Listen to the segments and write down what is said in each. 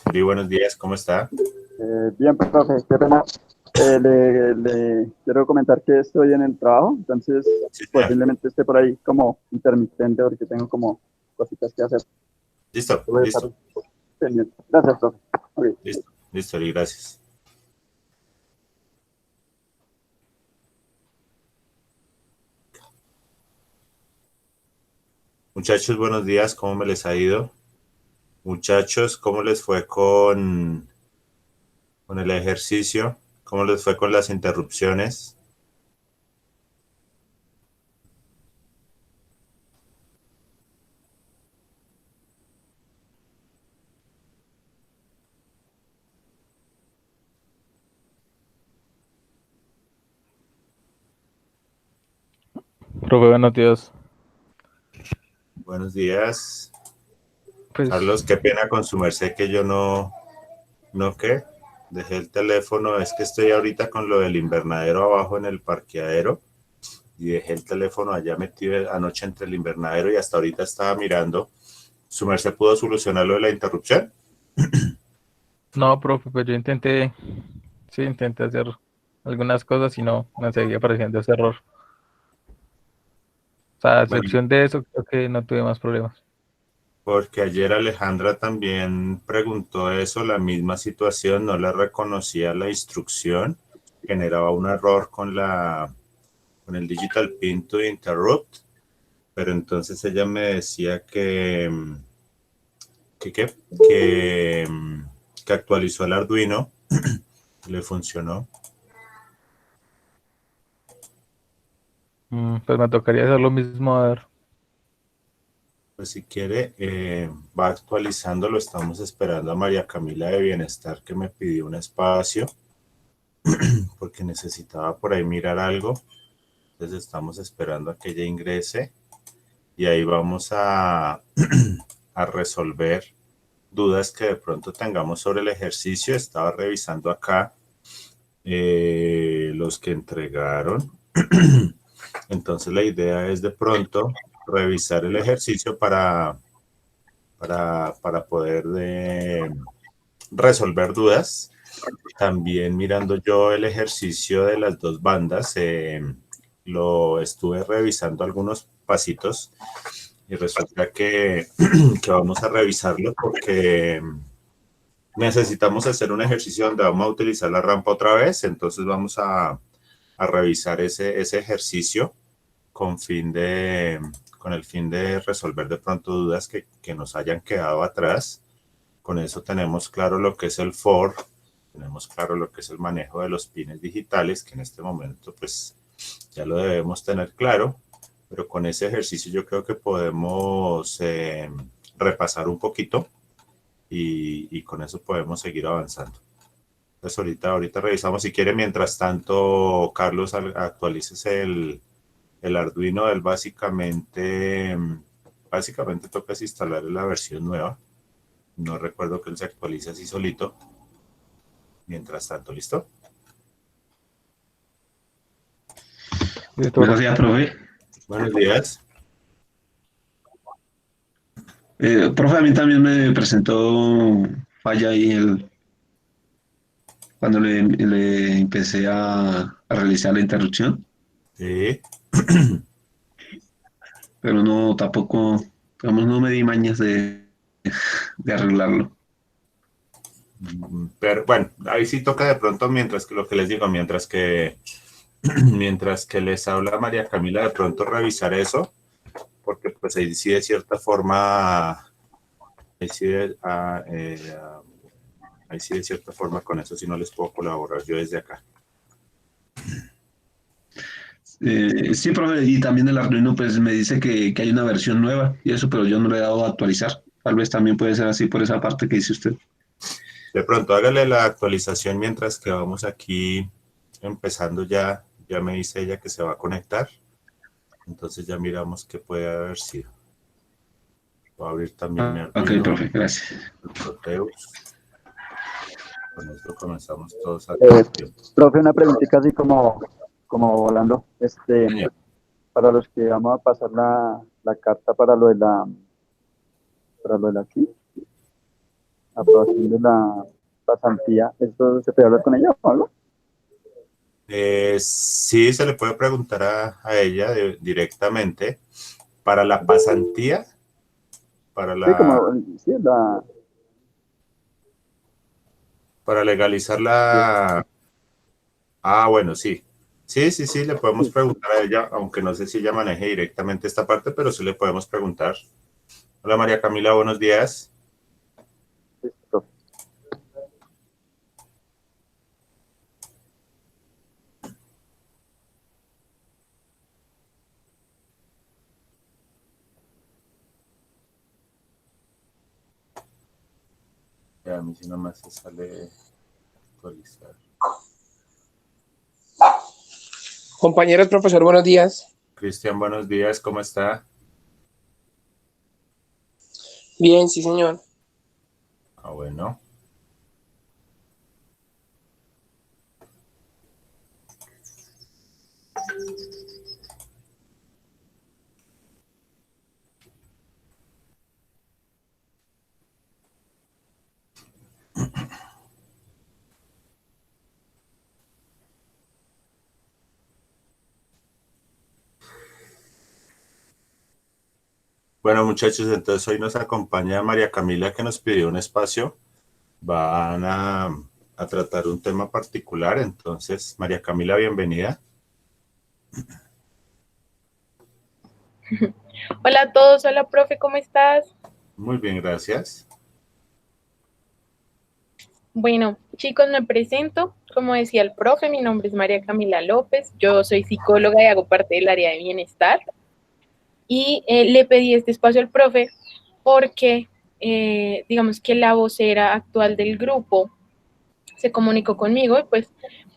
Yuri, buenos días, ¿cómo está? Bien, profe, qué pena. Le quiero comentar que estoy en el trabajo, entonces Sí, señor. posiblemente esté por ahí como intermitente porque tengo como cositas que hacer. Listo, Voy a estar listo, pendiente. Gracias, profe. Ok. listo, listo, Yuri, gracias. Muchachos, buenos días, ¿cómo me les ha ido? Muchachos, ¿cómo les fue con el ejercicio? ¿Cómo les fue con las interrupciones? Profe, buenos días. Buenos días. Pues, Carlos, qué pena con su merced que yo ¿no qué? Dejé el teléfono, es que estoy ahorita con lo del invernadero abajo en el parqueadero y dejé el teléfono allá metido anoche entre el invernadero y hasta ahorita estaba mirando. ¿Su merced pudo solucionar lo de la interrupción? no, profe, pues yo intenté hacer algunas cosas y no me seguía apareciendo ese error. O sea, a Bueno, excepción de eso, creo que no tuve más problemas. porque ayer Alejandra también preguntó eso, la misma situación, no le reconocía la instrucción, generaba un error con el Digital Pin to Interrupt, pero entonces ella me decía que, que, que, que actualizó el Arduino, le funcionó. Pues me tocaría hacer lo mismo, a ver. Pues si quiere, va actualizando, lo estamos esperando a María Camila de Bienestar que me pidió un espacio porque necesitaba por ahí mirar algo. Entonces estamos esperando a que ella ingrese y ahí vamos a resolver dudas que de pronto tengamos sobre el ejercicio. Estaba revisando acá los que entregaron. Entonces la idea es de pronto revisar el ejercicio para poder resolver dudas. También mirando yo el ejercicio de las dos bandas, lo estuve revisando algunos pasitos y resulta que vamos a revisarlo porque necesitamos hacer un ejercicio donde vamos a utilizar la rampa otra vez, entonces vamos a revisar ese ejercicio con, con el fin de resolver de pronto dudas que nos hayan quedado atrás. Con eso tenemos claro lo que es el for, tenemos claro lo que es el manejo de los pines digitales, que en este momento pues ya lo debemos tener claro, pero con ese ejercicio yo creo que podemos repasar un poquito y con eso podemos seguir avanzando. Entonces ahorita revisamos, si quiere, mientras tanto, Carlos, actualices el Arduino, él básicamente toca instalar la versión nueva. No recuerdo que él se actualice así solito. Mientras tanto, ¿listo? Listo, Buenos profe. días, profe. Buenos días. Profe, a mí también me presentó falla ahí cuando le empecé a realizar la interrupción, Sí. pero no, tampoco, digamos, no me di mañas de arreglarlo. Pero bueno, ahí sí toca de pronto, mientras que lo que les digo, mientras que les habla María Camila, de pronto revisar eso, porque pues ahí sí de cierta forma, ahí sí ahí sí de cierta forma con eso sí no les puedo colaborar yo desde acá. Sí, profe, y también el Arduino pues me dice que hay una versión nueva y eso, pero yo no le he dado a actualizar. Tal vez también puede ser así por esa parte que dice usted. De pronto hágale la actualización mientras que vamos aquí empezando ya me dice ella que se va a conectar, entonces ya miramos qué puede haber sido. Voy a abrir también mi Ok, Arduino, profe, gracias. el Proteus. Con esto comenzamos todos al Eh, mismo tiempo. Profe, una preguntita así como volando. Señor. Para los que vamos a pasar la carta para lo de la ¿qué? aprobación de la pasantía, ¿esto se puede hablar con ella o algo? Sí, se le puede preguntar a ella directamente para la pasantía, para Sí, la, sí, para legalizar la... Ah, bueno, sí. Sí, le podemos sí, preguntar a ella, aunque no sé si ella maneje directamente esta parte, pero sí le podemos preguntar. Hola María Camila, buenos días. sí, profe. Ya, a mí sí nomás se sale actualizar. Compañeros, profesor, buenos días. Cristian, buenos días, ¿cómo está? Bien, sí, señor. Ah, bueno. Bueno, muchachos, entonces hoy nos acompaña María Camila que nos pidió un espacio. Van a tratar un tema particular. Entonces, María Camila, bienvenida. Hola a todos, hola profe, ¿cómo estás? Muy bien, gracias. Bueno, chicos, me presento. Como decía el profe, mi nombre es María Camila López, yo soy psicóloga y hago parte del área de bienestar. Y le pedí este espacio al profe porque, digamos que la vocera actual del grupo se comunicó conmigo y pues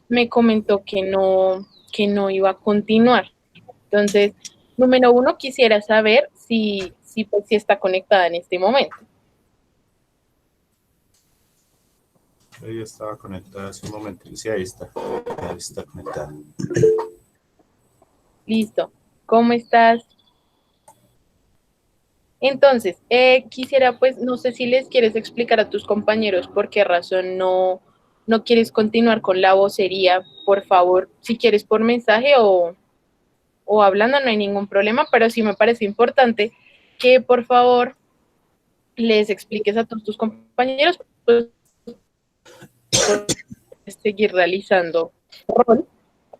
me comentó que no iba a continuar. Entonces, número uno, quisiera saber si está conectada en este momento. Ella estaba conectada hace un momento. Sí, ahí está. Ahí está conectada. Listo. ¿Cómo estás? Entonces, quisiera, pues, no sé si les quieres explicar a tus compañeros por qué razón no quieres continuar con la vocería, por favor, si quieres por mensaje o hablando, no hay ningún problema, pero sí me parece importante que por favor les expliques a todos tus compañeros, pues, seguir realizando rol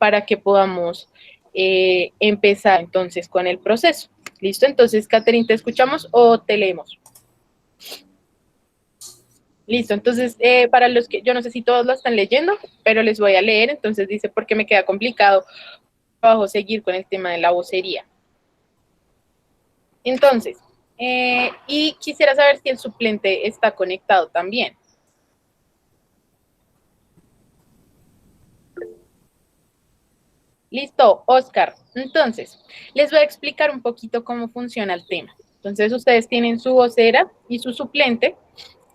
para que podamos empezar entonces con el proceso. ¿Listo? Entonces, Catherine, ¿te escuchamos o te leemos? Listo, entonces para los que yo no sé si todos lo están leyendo, pero les voy a leer, entonces dice porque me queda complicado trabajo seguir con el tema de la vocería. Entonces, y quisiera saber si el suplente está conectado también. Listo, Oscar. Entonces, les voy a explicar un poquito cómo funciona el tema. Entonces, ustedes tienen su vocera y su suplente.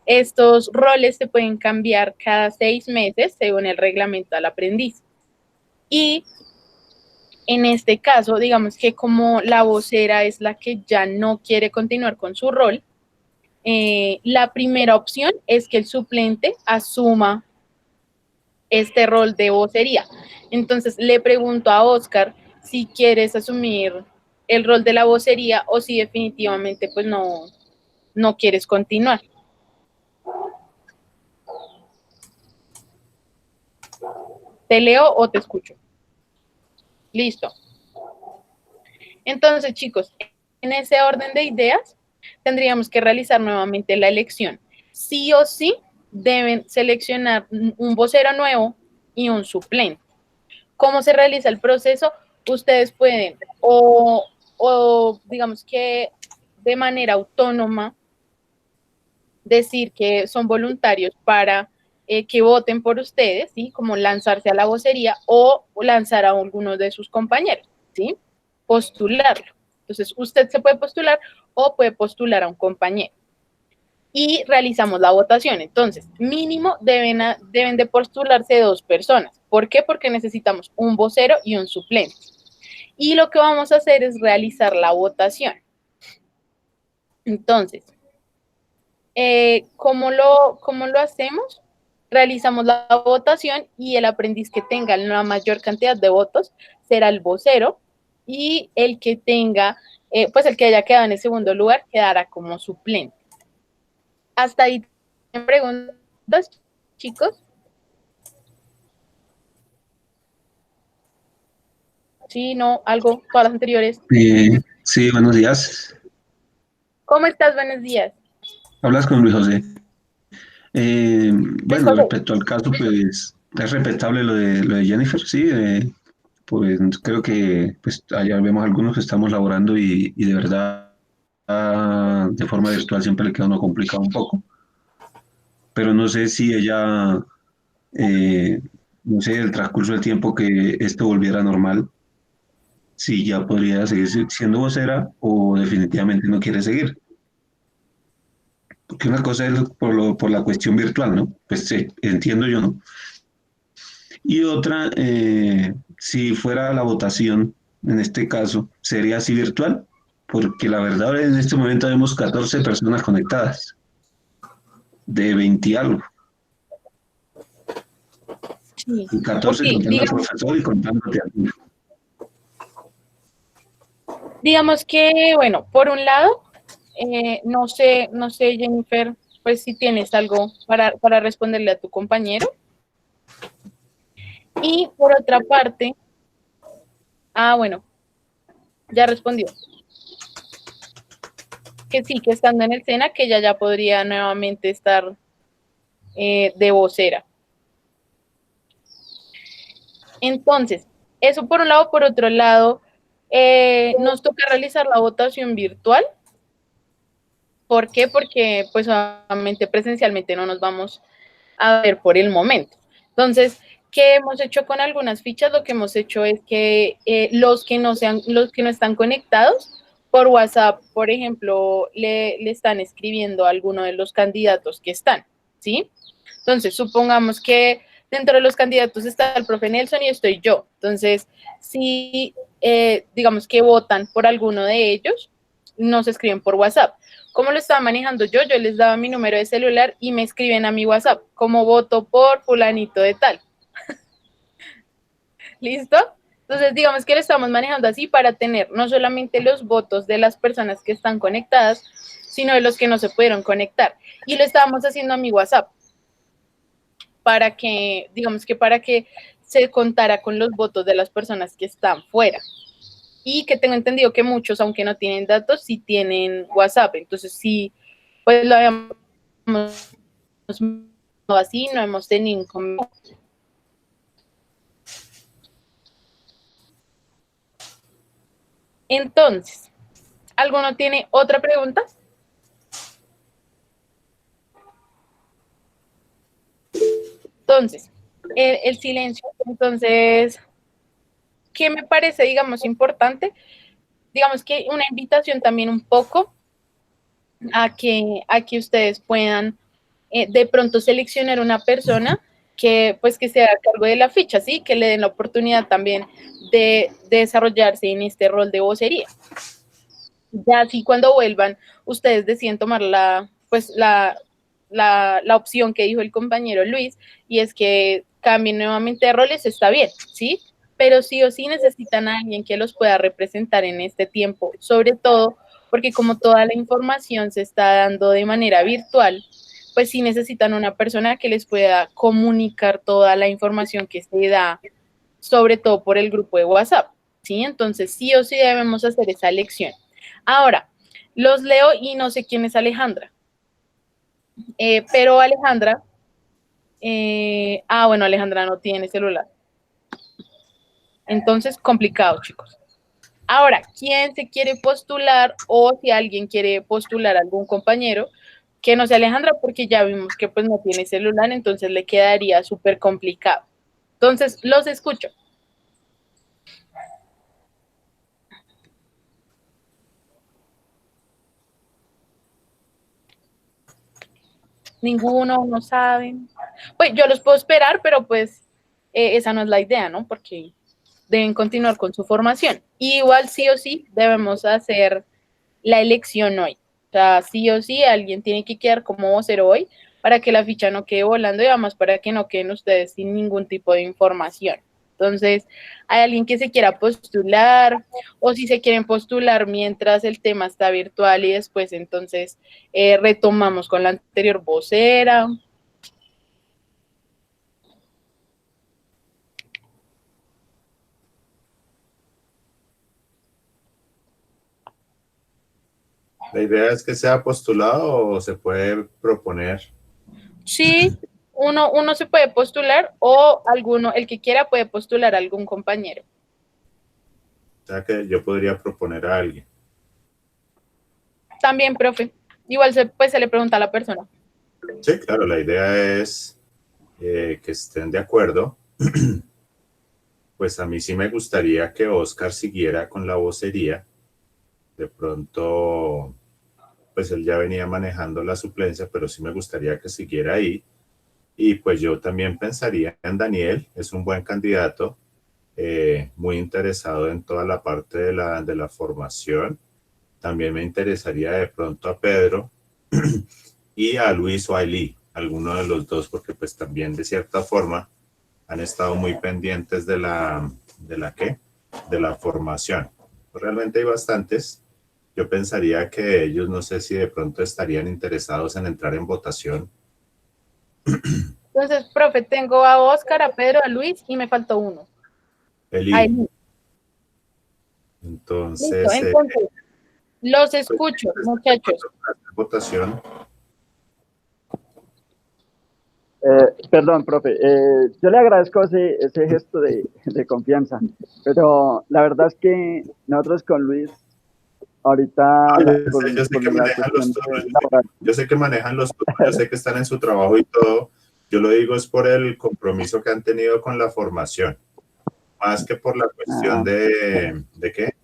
Estos roles se pueden cambiar cada 6 meses según el reglamento al aprendiz. Y en este caso, digamos que como la vocera es la que ya no quiere continuar con su rol, la primera opción es que el suplente asuma este rol de vocería. Entonces le pregunto a Oscar si quieres asumir el rol de la vocería o si definitivamente pues no quieres continuar. ¿Te leo o te escucho? Listo. Entonces, chicos, en ese orden de ideas, tendríamos que realizar nuevamente la elección. Sí o sí deben seleccionar un vocero nuevo y un suplente. ¿Cómo se realiza el proceso? Ustedes pueden o digamos que de manera autónoma decir que son voluntarios para que voten por ustedes, ¿sí? Como lanzarse a la vocería o lanzar a alguno de sus compañeros, ¿sí? Postularlo. Entonces, usted se puede postular o puede postular a un compañero. Y realizamos la votación. Entonces, mínimo deben de postularse 2 personas. ¿Por qué? Porque necesitamos un vocero y un suplente. Y lo que vamos a hacer es realizar la votación. Entonces, ¿Cómo lo hacemos? Realizamos la votación y el aprendiz que tenga la mayor cantidad de votos será el vocero y el que tenga, pues el que haya quedado en el segundo lugar quedará como suplente. Hasta ahí tienen preguntas, chicos. Sí, no, algo, todas las anteriores. Sí, buenos días. ¿Cómo estás? Buenos días. Hablas con Luis José. Bueno, José. respecto al caso, pues es respetable lo de Jennifer, sí. Pues creo que pues allá vemos algunos que estamos laborando y de verdad de forma virtual siempre le queda a uno complicado un poco. Pero no sé si ella, eh, no sé, el transcurso del tiempo que esto volviera normal, si ya podría seguir siendo vocera o definitivamente no quiere seguir. Porque una cosa es por la cuestión virtual, ¿no? Pues sí, entiendo yo, ¿no? Y otra, si fuera la votación, en este caso, sería así virtual, porque la verdad en este momento vemos 14 personas conectadas, de 20 y algo, Sí. y 14 Ok, contando al profesor y contándote a ti. digamos que, bueno, por un lado, no sé, Jennifer, pues si tienes algo para responderle a tu compañero. Y por otra parte, bueno, ya respondió. Que sí, que estando en el SENA, que ella ya podría nuevamente estar de vocera. Entonces, eso por un lado. Por otro lado, nos toca realizar la votación virtual. ¿Por qué? Porque pues obviamente presencialmente no nos vamos a ver por el momento. Entonces, ¿qué hemos hecho con algunas fichas? Lo que hemos hecho es que los que no están conectados por WhatsApp, por ejemplo, le están escribiendo a alguno de los candidatos que están, ¿sí? Entonces, supongamos que dentro de los candidatos está el profe Nelson y estoy yo. Entonces, si digamos que votan por alguno de ellos, nos escriben por WhatsApp. ¿Cómo lo estaba manejando yo? Yo les daba mi número de celular y me escriben a mi WhatsApp, como voto por fulanito de tal. ¿Listo? Entonces, digamos que lo estamos manejando así para tener no solamente los votos de las personas que están conectadas, sino de los que no se pudieron conectar. Y lo estábamos haciendo a mi WhatsApp para que, digamos que para que se contara con los votos de las personas que están fuera. Y que tengo entendido que muchos, aunque no tienen datos, sí tienen WhatsApp. Entonces, sí, pues lo habíamos así, no hemos tenido inconveniente. Entonces, ¿alguno tiene otra pregunta? Entonces, el silencio. Entonces, ¿qué me parece, digamos, importante? Digamos que una invitación también un poco a que ustedes puedan de pronto seleccionar una persona que pues que se haga cargo de la ficha, ¿sí? Que le den la oportunidad también de desarrollarse en este rol de vocería. Ya así cuando vuelvan, ustedes deciden tomar pues la opción que dijo el compañero Luis, y es que cambien nuevamente de roles, está bien, ¿sí? Pero sí o sí necesitan a alguien que los pueda representar en este tiempo, sobre todo porque como toda la información se está dando de manera virtual, pues sí necesitan una persona que les pueda comunicar toda la información que se da, sobre todo por el grupo de WhatsApp, ¿sí? Entonces sí o sí debemos hacer esa elección. Ahora, los leo y no sé quién es Alejandra. Pero Alejandra, bueno, Alejandra no tiene celular. Entonces, complicado, chicos. Ahora, ¿quién se quiere postular o si alguien quiere postular a algún compañero que no sea Alejandra? Porque ya vimos que pues no tiene celular, entonces le quedaría súper complicado. Entonces, los escucho. Ninguno, no saben. Pues yo los puedo esperar, pero pues esa no es la idea, ¿no? Porque deben continuar con su formación. Y igual sí o sí debemos hacer la elección hoy. O sea, sí o sí, alguien tiene que quedar como vocero hoy para que la ficha no quede volando y además para que no queden ustedes sin ningún tipo de información. Entonces, hay alguien que se quiera postular o si se quieren postular mientras el tema está virtual y después entonces retomamos con la anterior vocera. La idea es que sea postulado o se puede proponer. Sí, uno se puede postular o alguno, el que quiera puede postular a algún compañero. O sea que yo podría proponer a alguien. También, profe. Igual pues se le pregunta a la persona. Sí, claro, la idea es que estén de acuerdo. Pues a mí sí me gustaría que Oscar siguiera con la vocería. De pronto, pues él ya venía manejando la suplencia, pero sí me gustaría que siguiera ahí. Y pues yo también pensaría en Daniel, es un buen candidato, muy interesado en toda la parte de la formación. También me interesaría de pronto a Pedro y a Luis o a Eli, alguno de los dos, porque pues también de cierta forma han estado muy pendientes de la formación. Pues realmente hay bastantes. Yo pensaría que ellos no sé si de pronto estarían interesados en entrar en votación. Entonces, profe, tengo a Oscar, a Pedro, a Luis y me faltó uno. Eli. A Eli. Entonces, Listo, entonces, los escucho, muchachos. Votación. Perdón, profe, yo le agradezco ese gesto de confianza, pero la verdad es que nosotros con Luis, ahorita, Yo sé que manejan los turnos, yo sé que manejan los turnos, yo sé que están en su trabajo y todo. Yo lo digo es por el compromiso que han tenido con la formación, más que por la cuestión ¿de qué?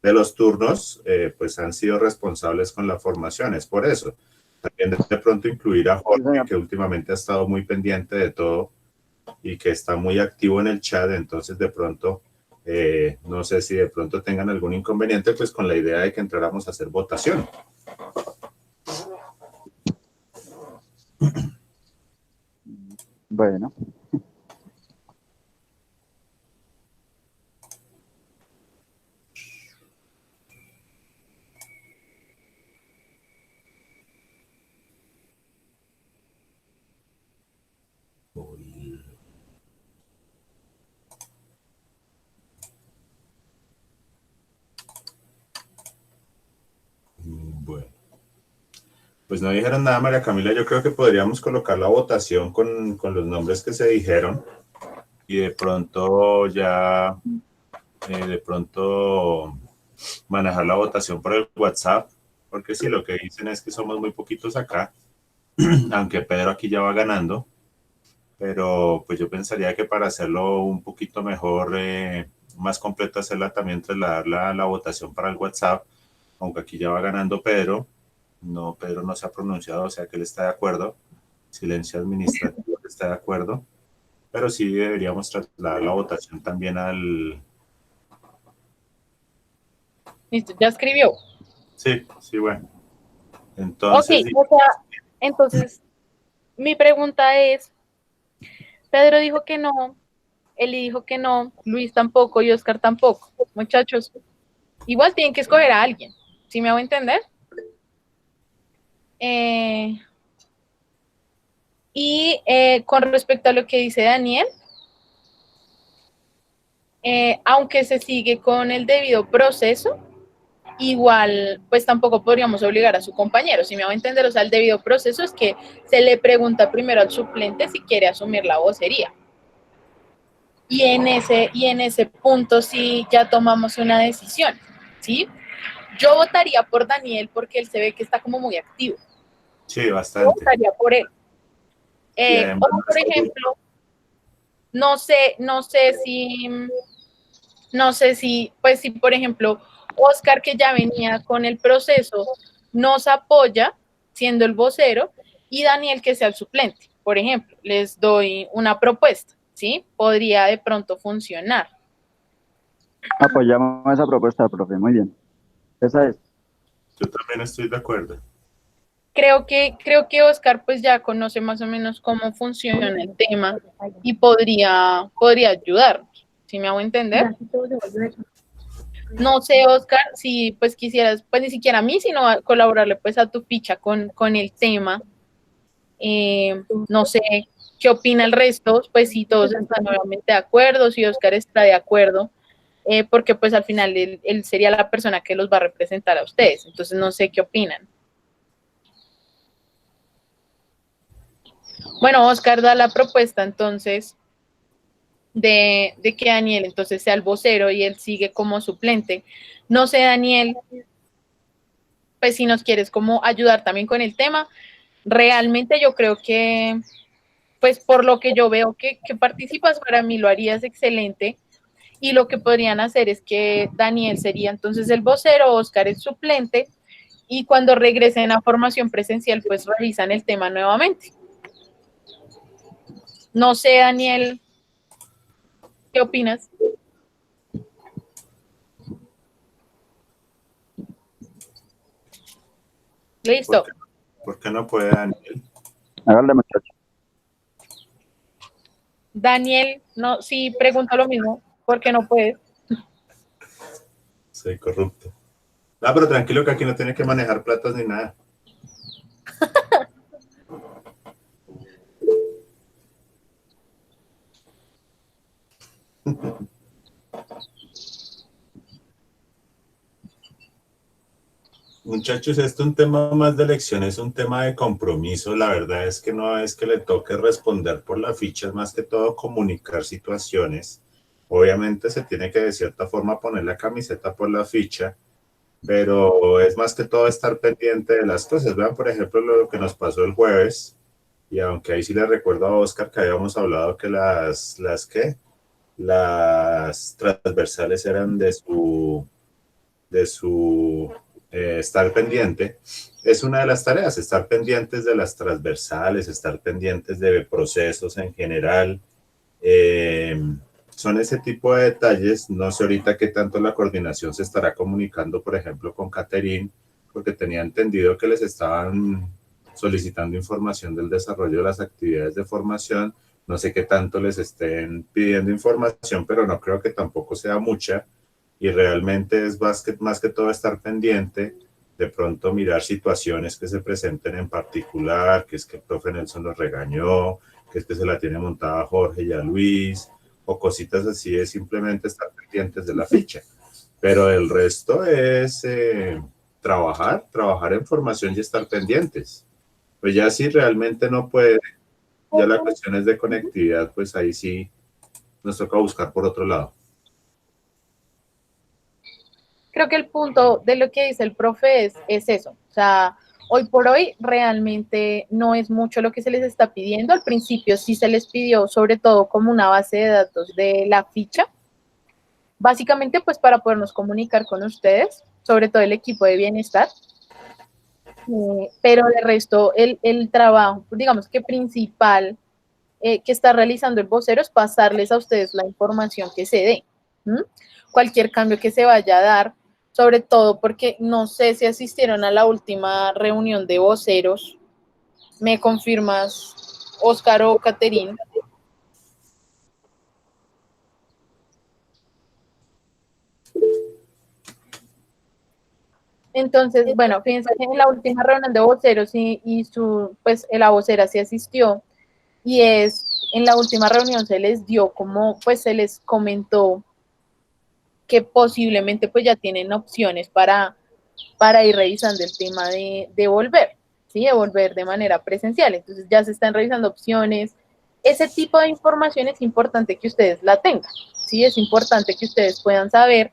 De los turnos, pues han sido responsables con la formación, es por eso. También de pronto incluir a Jorge, que últimamente ha estado muy pendiente de todo y que está muy activo en el chat, entonces de pronto, no sé si de pronto tengan algún inconveniente, pues con la idea de que entráramos a hacer votación. Bueno. Bueno. Pues no dijeron nada, María Camila. Yo creo que podríamos colocar la votación con los nombres que se dijeron y de pronto ya, de pronto manejar la votación por el WhatsApp, porque sí, lo que dicen es que somos muy poquitos acá, aunque Pedro aquí ya va ganando, pero pues yo pensaría que para hacerlo un poquito mejor, más completo, hacerla también trasladar la votación para el WhatsApp, aunque aquí ya va ganando Pedro. No, Pedro no se ha pronunciado, o sea que él está de acuerdo. Silencio administrativo, está de acuerdo. Pero sí deberíamos trasladar la votación también al... Listo, ya escribió. Sí, sí, bueno. Entonces... Ok, o sea, entonces, mi pregunta es, Pedro dijo que no, Eli dijo que no, Luis tampoco y Oscar tampoco. Muchachos, igual tienen que escoger a alguien, ¿sí me hago entender? Con respecto a lo que dice Daniel, aunque se sigue con el debido proceso, igual pues tampoco podríamos obligar a su compañero, si me hago entender, o sea, el debido proceso es que se le pregunta primero al suplente si quiere asumir la vocería. Y en ese punto sí ya tomamos una decisión, ¿sí? Yo votaría por Daniel porque él se ve que está como muy activo. Sí, bastante. Yo votaría por él. O por ejemplo, no sé si, pues si por ejemplo, Oscar, que ya venía con el proceso, nos apoya siendo el vocero y Daniel que sea el suplente. Por ejemplo, les doy una propuesta, ¿sí? Podría de pronto funcionar. Apoyamos esa propuesta, profe, muy bien. Esa es. Yo también estoy de acuerdo. creo que Oscar pues ya conoce más o menos cómo funciona el tema y podría ayudarnos, ¿sí me hago entender? No sé, Oscar, si pues quisieras, pues ni siquiera a mí, sino a colaborarle pues a tu ficha con el tema. No sé qué opina el resto, pues si todos están nuevamente de acuerdo, si Oscar está de acuerdo, porque pues al final él sería la persona que los va a representar a ustedes, entonces no sé qué opinan. Bueno, Oscar da la propuesta entonces de que Daniel entonces sea el vocero y él sigue como suplente. No sé, Daniel, pues si nos quieres como ayudar también con el tema, realmente yo creo que, pues por lo que yo veo que participas, para mí lo harías excelente y lo que podrían hacer es que Daniel sería entonces el vocero, Oscar el suplente y cuando regresen a formación presencial pues revisan el tema nuevamente. No sé, Daniel, ¿qué opinas? Listo. ¿Por qué no puede Daniel? Hágale, muchacho. Daniel, no, sí, pregunta lo mismo, ¿por qué no puedes? Soy corrupto. No, pero tranquilo que aquí no tiene que manejar platos ni nada. Muchachos, esto es un tema más de elección, es un tema de compromiso. La verdad es que no es que le toque responder por la ficha, es más que todo comunicar situaciones. Obviamente se tiene que de cierta forma poner la camiseta por la ficha, pero es más que todo estar pendiente de las cosas. Vean, por ejemplo, lo que nos pasó el jueves, y aunque ahí sí le recuerdo a Oscar que habíamos hablado que las transversales eran de su estar pendiente, es una de las tareas, estar pendientes de las transversales, estar pendientes de procesos en general. Eh, Son ese tipo de detalles. No sé ahorita qué tanto la coordinación se estará comunicando, por ejemplo, con Caterín, porque tenía entendido que les estaban solicitando información del desarrollo de las actividades de formación. No sé qué tanto les estén pidiendo información, pero no creo que tampoco sea mucha. Y realmente es más que todo estar pendiente, de pronto mirar situaciones que se presenten en particular, que es que el profe Nelson los regañó, que es que se la tiene montada a Jorge y a Luis, o cositas así, es simplemente estar pendientes de la ficha. Pero el resto es trabajar en formación y estar pendientes. Pues ya si realmente no puede, ya la cuestión es de conectividad, pues ahí sí nos toca buscar por otro lado. Creo que el punto de lo que dice el profe es eso. O sea, hoy por hoy realmente no es mucho lo que se les está pidiendo. Al principio sí se les pidió sobre todo como una base de datos de la ficha, básicamente pues para podernos comunicar con ustedes, sobre todo el equipo de bienestar. Pero de resto el trabajo, digamos que principal que está realizando el vocero es pasarles a ustedes la información que se dé. Cualquier cambio que se vaya a dar, sobre todo porque no sé si asistieron a la última reunión de voceros. ¿Me confirmas, Oscar o Caterín? Entonces, bueno, fíjense que en la última reunión de voceros pues la vocera sí asistió y en la última reunión se les dio como, pues se les comentó que posiblemente pues ya tienen opciones para ir revisando el tema de volver, ¿sí? De volver de manera presencial. Entonces ya se están revisando opciones. Ese tipo de información es importante que ustedes la tengan, ¿sí? Es importante que ustedes puedan saber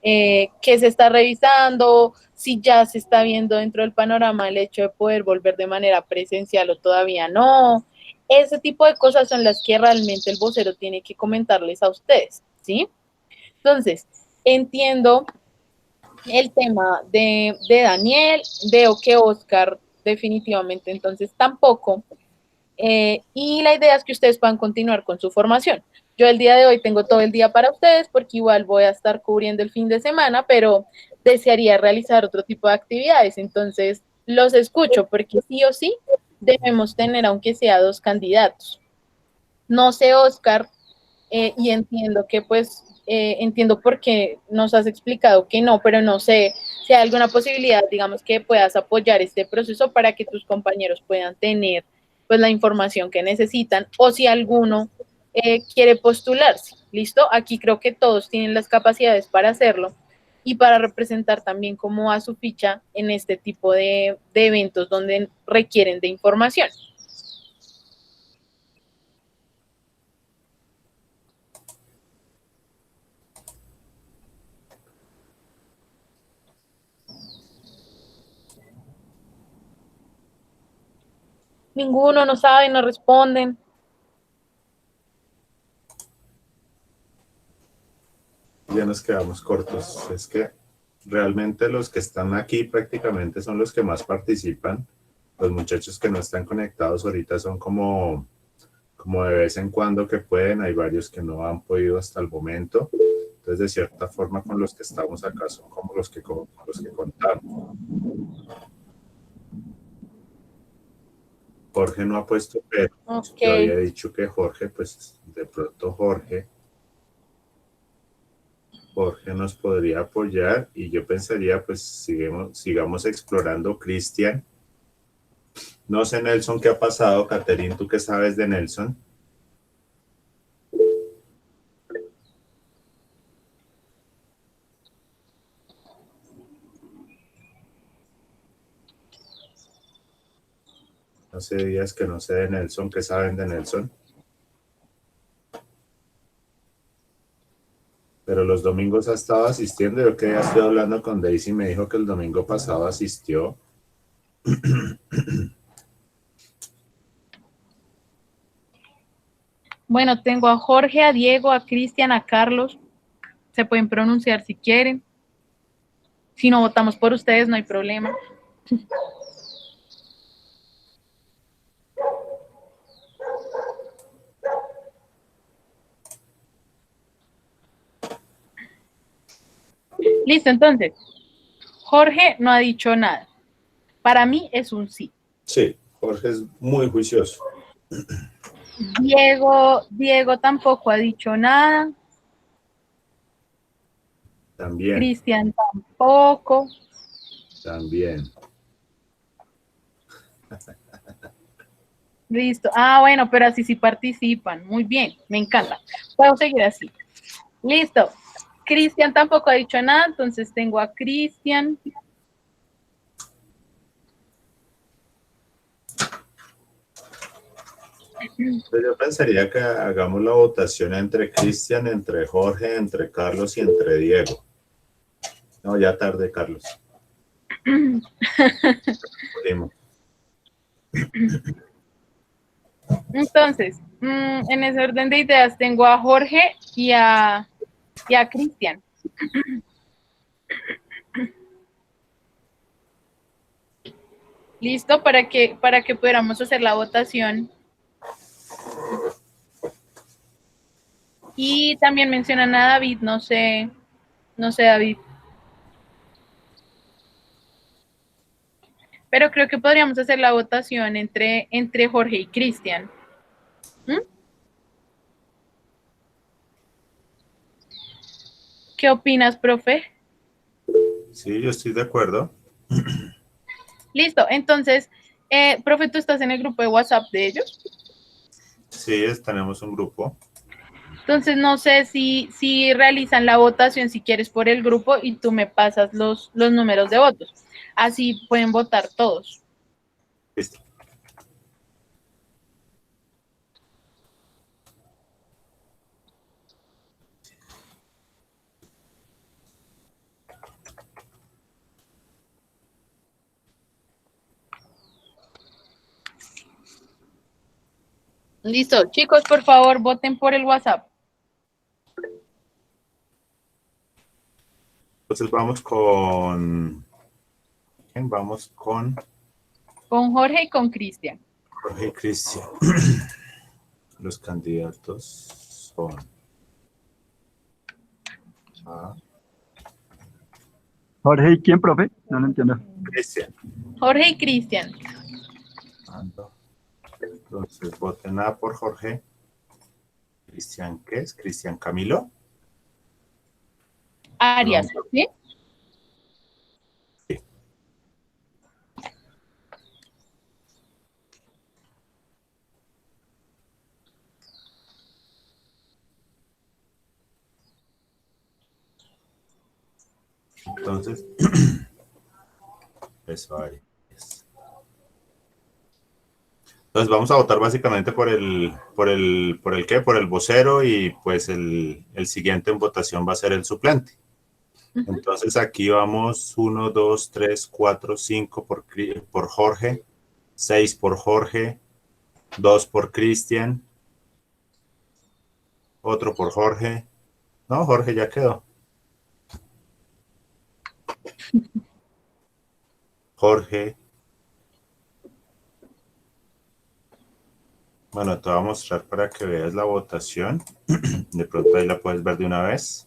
qué se está revisando, si ya se está viendo dentro del panorama el hecho de poder volver de manera presencial o todavía no. Ese tipo de cosas son las que realmente el vocero tiene que comentarles a ustedes, ¿sí? Entonces, entiendo el tema de Daniel, veo que Oscar definitivamente entonces tampoco, y la idea es que ustedes puedan continuar con su formación. Yo el día de hoy tengo todo el día para ustedes porque igual voy a estar cubriendo el fin de semana, pero desearía realizar otro tipo de actividades, entonces los escucho, porque sí o sí debemos tener, aunque sea 2 candidatos. No sé, Oscar, y entiendo que pues, entiendo por qué nos has explicado que no, pero no sé si hay alguna posibilidad, digamos, que puedas apoyar este proceso para que tus compañeros puedan tener pues la información que necesitan, o si alguno quiere postularse. ¿Listo? Aquí creo que todos tienen las capacidades para hacerlo y para representar también cómo va su ficha en este tipo de eventos donde requieren de información. Ninguno, no saben, no responden. Ya nos quedamos cortos. Es que realmente los que están aquí prácticamente son los que más participan. Los muchachos que no están conectados ahorita son como de vez en cuando que pueden. Hay varios que no han podido hasta el momento. Entonces, de cierta forma, con los que estamos acá son como los que contamos. Jorge no ha puesto, pero yo había dicho que Jorge, pues de pronto Jorge nos podría apoyar y yo pensaría, pues sigamos explorando. Cristian. No sé, Nelson, qué ha pasado. Caterín, ¿tú qué sabes de Nelson? Hace días que no sé de Nelson. ¿Qué saben de Nelson? Pero los domingos ha estado asistiendo. Yo que ya estoy hablando con Daisy, me dijo que el domingo pasado asistió. Bueno, tengo a Jorge, a Diego, a Cristian, a Carlos. Se pueden pronunciar si quieren. Si no votamos por ustedes, no hay problema. Listo, entonces. Jorge no ha dicho nada. Para mí es un sí. Sí, Jorge es muy juicioso. Diego tampoco ha dicho nada. También. Cristian tampoco. También. Listo. Ah, bueno, pero así sí participan. Muy bien, me encanta. Puedo seguir así. Listo. Cristian tampoco ha dicho nada, entonces tengo a Cristian. Yo pensaría que hagamos la votación entre Cristian, entre Jorge, entre Carlos y entre Diego. No, ya tarde, Carlos. Entonces, en ese orden de ideas tengo a Jorge y a Cristian. Listo, para que pudiéramos hacer la votación. Y también mencionan a David, no sé David. Pero creo que podríamos hacer la votación entre Jorge y Cristian. ¿Qué opinas, profe? Sí, yo estoy de acuerdo. Listo, entonces, profe, ¿tú estás en el grupo de WhatsApp de ellos? Sí, tenemos un grupo. Entonces, no sé si realizan la votación, si quieres, por el grupo y tú me pasas los números de votos. Así pueden votar todos. Listo. Listo, chicos, por favor, voten por el WhatsApp. Entonces vamos con... ¿Quién? Vamos con Jorge y con Cristian. Jorge y Cristian. Los candidatos son... Jorge, ¿y quién, profe? No lo entiendo. Cristian. Jorge y Cristian. Entonces, voten A por Jorge. Cristian, ¿qué es? Cristian Camilo. Arias, ¿sí? Sí. Entonces, eso Arias. Entonces vamos a votar básicamente por el ¿qué? Por el vocero y pues el siguiente en votación va a ser el suplente. Entonces aquí vamos 1, 2, 3, 4, 5 por Jorge, 6 por Jorge, 2 por Cristian, otro por Jorge. No, Jorge ya quedó. Jorge. Bueno, te voy a mostrar para que veas la votación. De pronto ahí la puedes ver de una vez.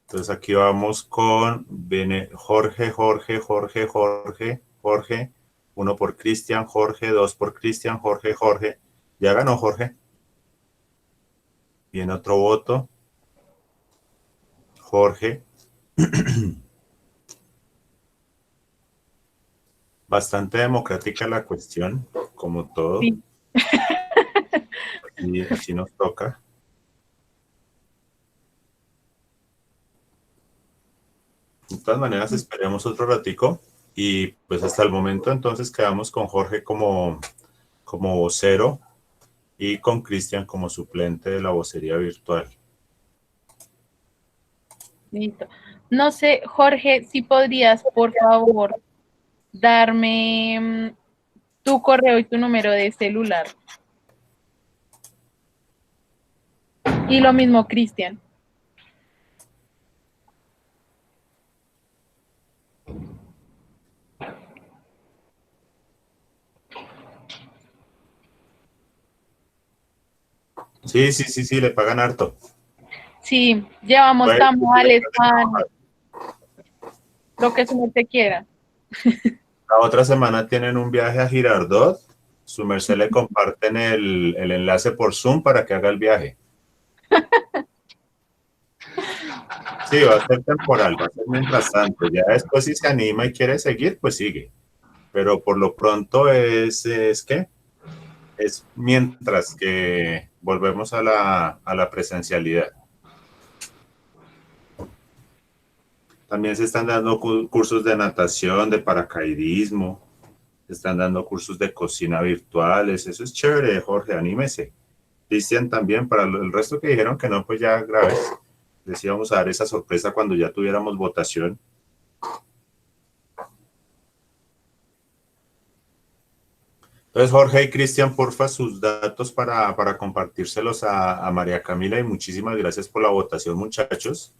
Entonces aquí vamos con Jorge, Jorge, Jorge, Jorge, Jorge. 1 por Cristian, Jorge, 2 por Cristian, Jorge, Jorge. Ya ganó Jorge. Viene otro voto. Jorge. Bastante democrática la cuestión, como todo. Sí. Y así nos toca. De todas maneras, esperemos otro ratico. Y pues hasta el momento entonces quedamos con Jorge como vocero y con Cristian como suplente de la vocería virtual. Listo. No sé, Jorge, si podrías, por favor, darme tu correo y tu número de celular. Y lo mismo, Cristian. Sí, le pagan harto. Sí, llevamos Bueno, tamales, pan, lo que su merced quiera. la otra semana tienen un viaje a Girardot. Su merced le comparten el enlace por Zoom para que haga el viaje. Sí, va a ser temporal, va a ser mientras tanto. Ya después si se anima y quiere seguir, pues sigue. Pero por lo pronto es ¿qué? Es mientras que volvemos a la presencialidad. También se están dando cursos de natación, de paracaidismo, se están dando cursos de cocina virtuales. Eso es chévere, Jorge, anímese. Cristian también, para el resto que dijeron que no, pues ya graves. Les íbamos a dar esa sorpresa cuando ya tuviéramos votación. Entonces, Jorge y Cristian, porfa, sus datos para compartírselos a María Camila y muchísimas gracias por la votación, muchachos.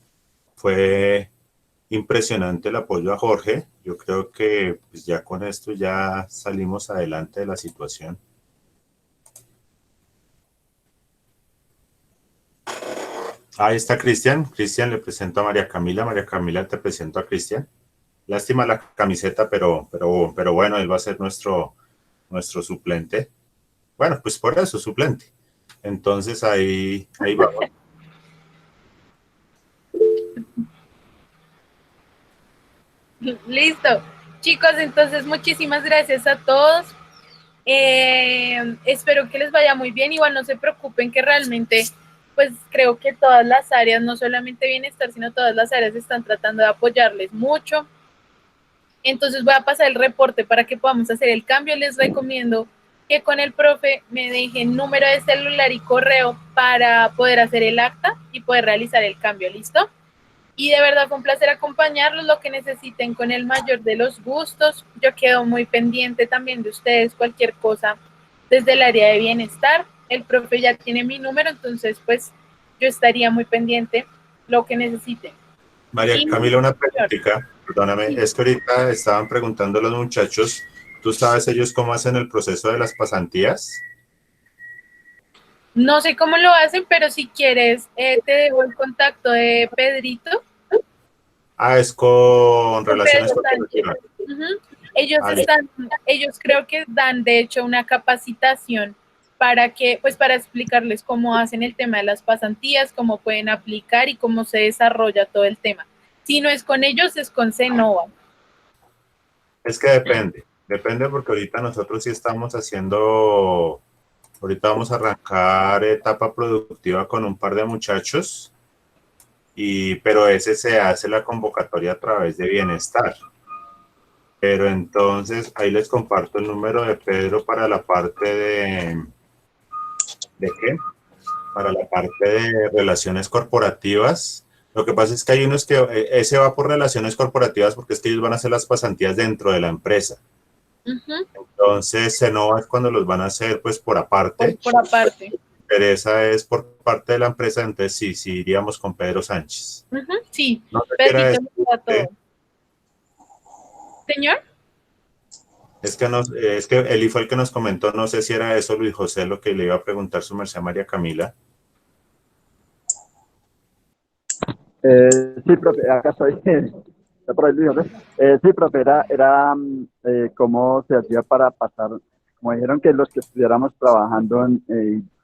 Fue impresionante el apoyo a Jorge. Yo creo que pues, ya con esto ya salimos adelante de la situación. Ahí está Cristian. Cristian, le presento a María Camila. María Camila, te presento a Cristian. Lástima la camiseta, pero bueno, él va a ser nuestro suplente. Bueno, pues por eso, suplente. Entonces ahí vamos. Listo. Chicos, entonces muchísimas gracias a todos. Espero que les vaya muy bien. Igual no se preocupen que realmente, pues creo que todas las áreas, no solamente bienestar, sino todas las áreas están tratando de apoyarles mucho. Entonces voy a pasar el reporte para que podamos hacer el cambio. Les recomiendo que con el profe me dejen número de celular y correo para poder hacer el acta y poder realizar el cambio. ¿Listo? Y de verdad fue un placer acompañarlos, lo que necesiten con el mayor de los gustos. Yo quedo muy pendiente también de ustedes, cualquier cosa desde el área de bienestar. El profe ya tiene mi número, entonces pues yo estaría muy pendiente lo que necesiten. María Camila, una preguntita, perdóname, Sí. es que ahorita estaban preguntando a los muchachos, ¿tú sabes ellos cómo hacen el proceso de las pasantías? No sé cómo lo hacen, pero si quieres, te dejo el contacto de Pedrito. Es con Con relaciones Pedro Sánchez. corporativas. Ellos creo que dan de hecho una capacitación para explicarles cómo hacen el tema de las pasantías, cómo pueden aplicar y cómo se desarrolla todo el tema. Si no es con ellos, es con Cenova. Es que depende porque ahorita nosotros sí estamos haciendo, ahorita vamos a arrancar etapa productiva con un par de muchachos, pero ese se hace la convocatoria a través de Bienestar. Pero entonces ahí les comparto el número de Pedro para la parte ¿de qué? Para la parte de relaciones corporativas. Lo que pasa es que hay unos que ese va por relaciones corporativas porque es que ellos van a hacer las pasantías dentro de la empresa. Entonces, Cenova es cuando los van a hacer pues por aparte. Por aparte. Pero esa es por parte de la empresa, entonces sí iríamos con Pedro Sánchez. Sí, no Pedrito todo. Señor. Es que él fue el que nos comentó, no sé si era eso, Luis José, lo que le iba a preguntar su merced a María Camila. Sí, profe, acá estoy. Está por ahí, Luis José. Sí, profe, era cómo se hacía para pasar, como dijeron que los que estuviéramos trabajando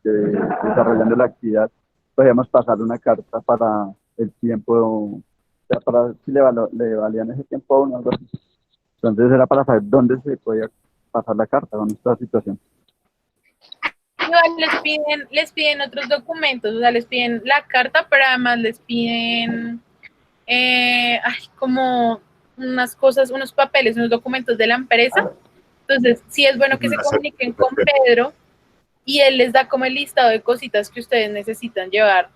desarrollando la actividad, podíamos pasar una carta para el tiempo, o sea, para si le valían ese tiempo a uno, algo así. Entonces era para saber dónde se podía pasar la carta con esta situación. Igual les piden otros documentos, o sea, les piden la carta, pero además les piden como unas cosas, unos papeles, unos documentos de la empresa. Entonces, sí es bueno que se comuniquen con Pedro y él les da como el listado de cositas que ustedes necesitan llevar,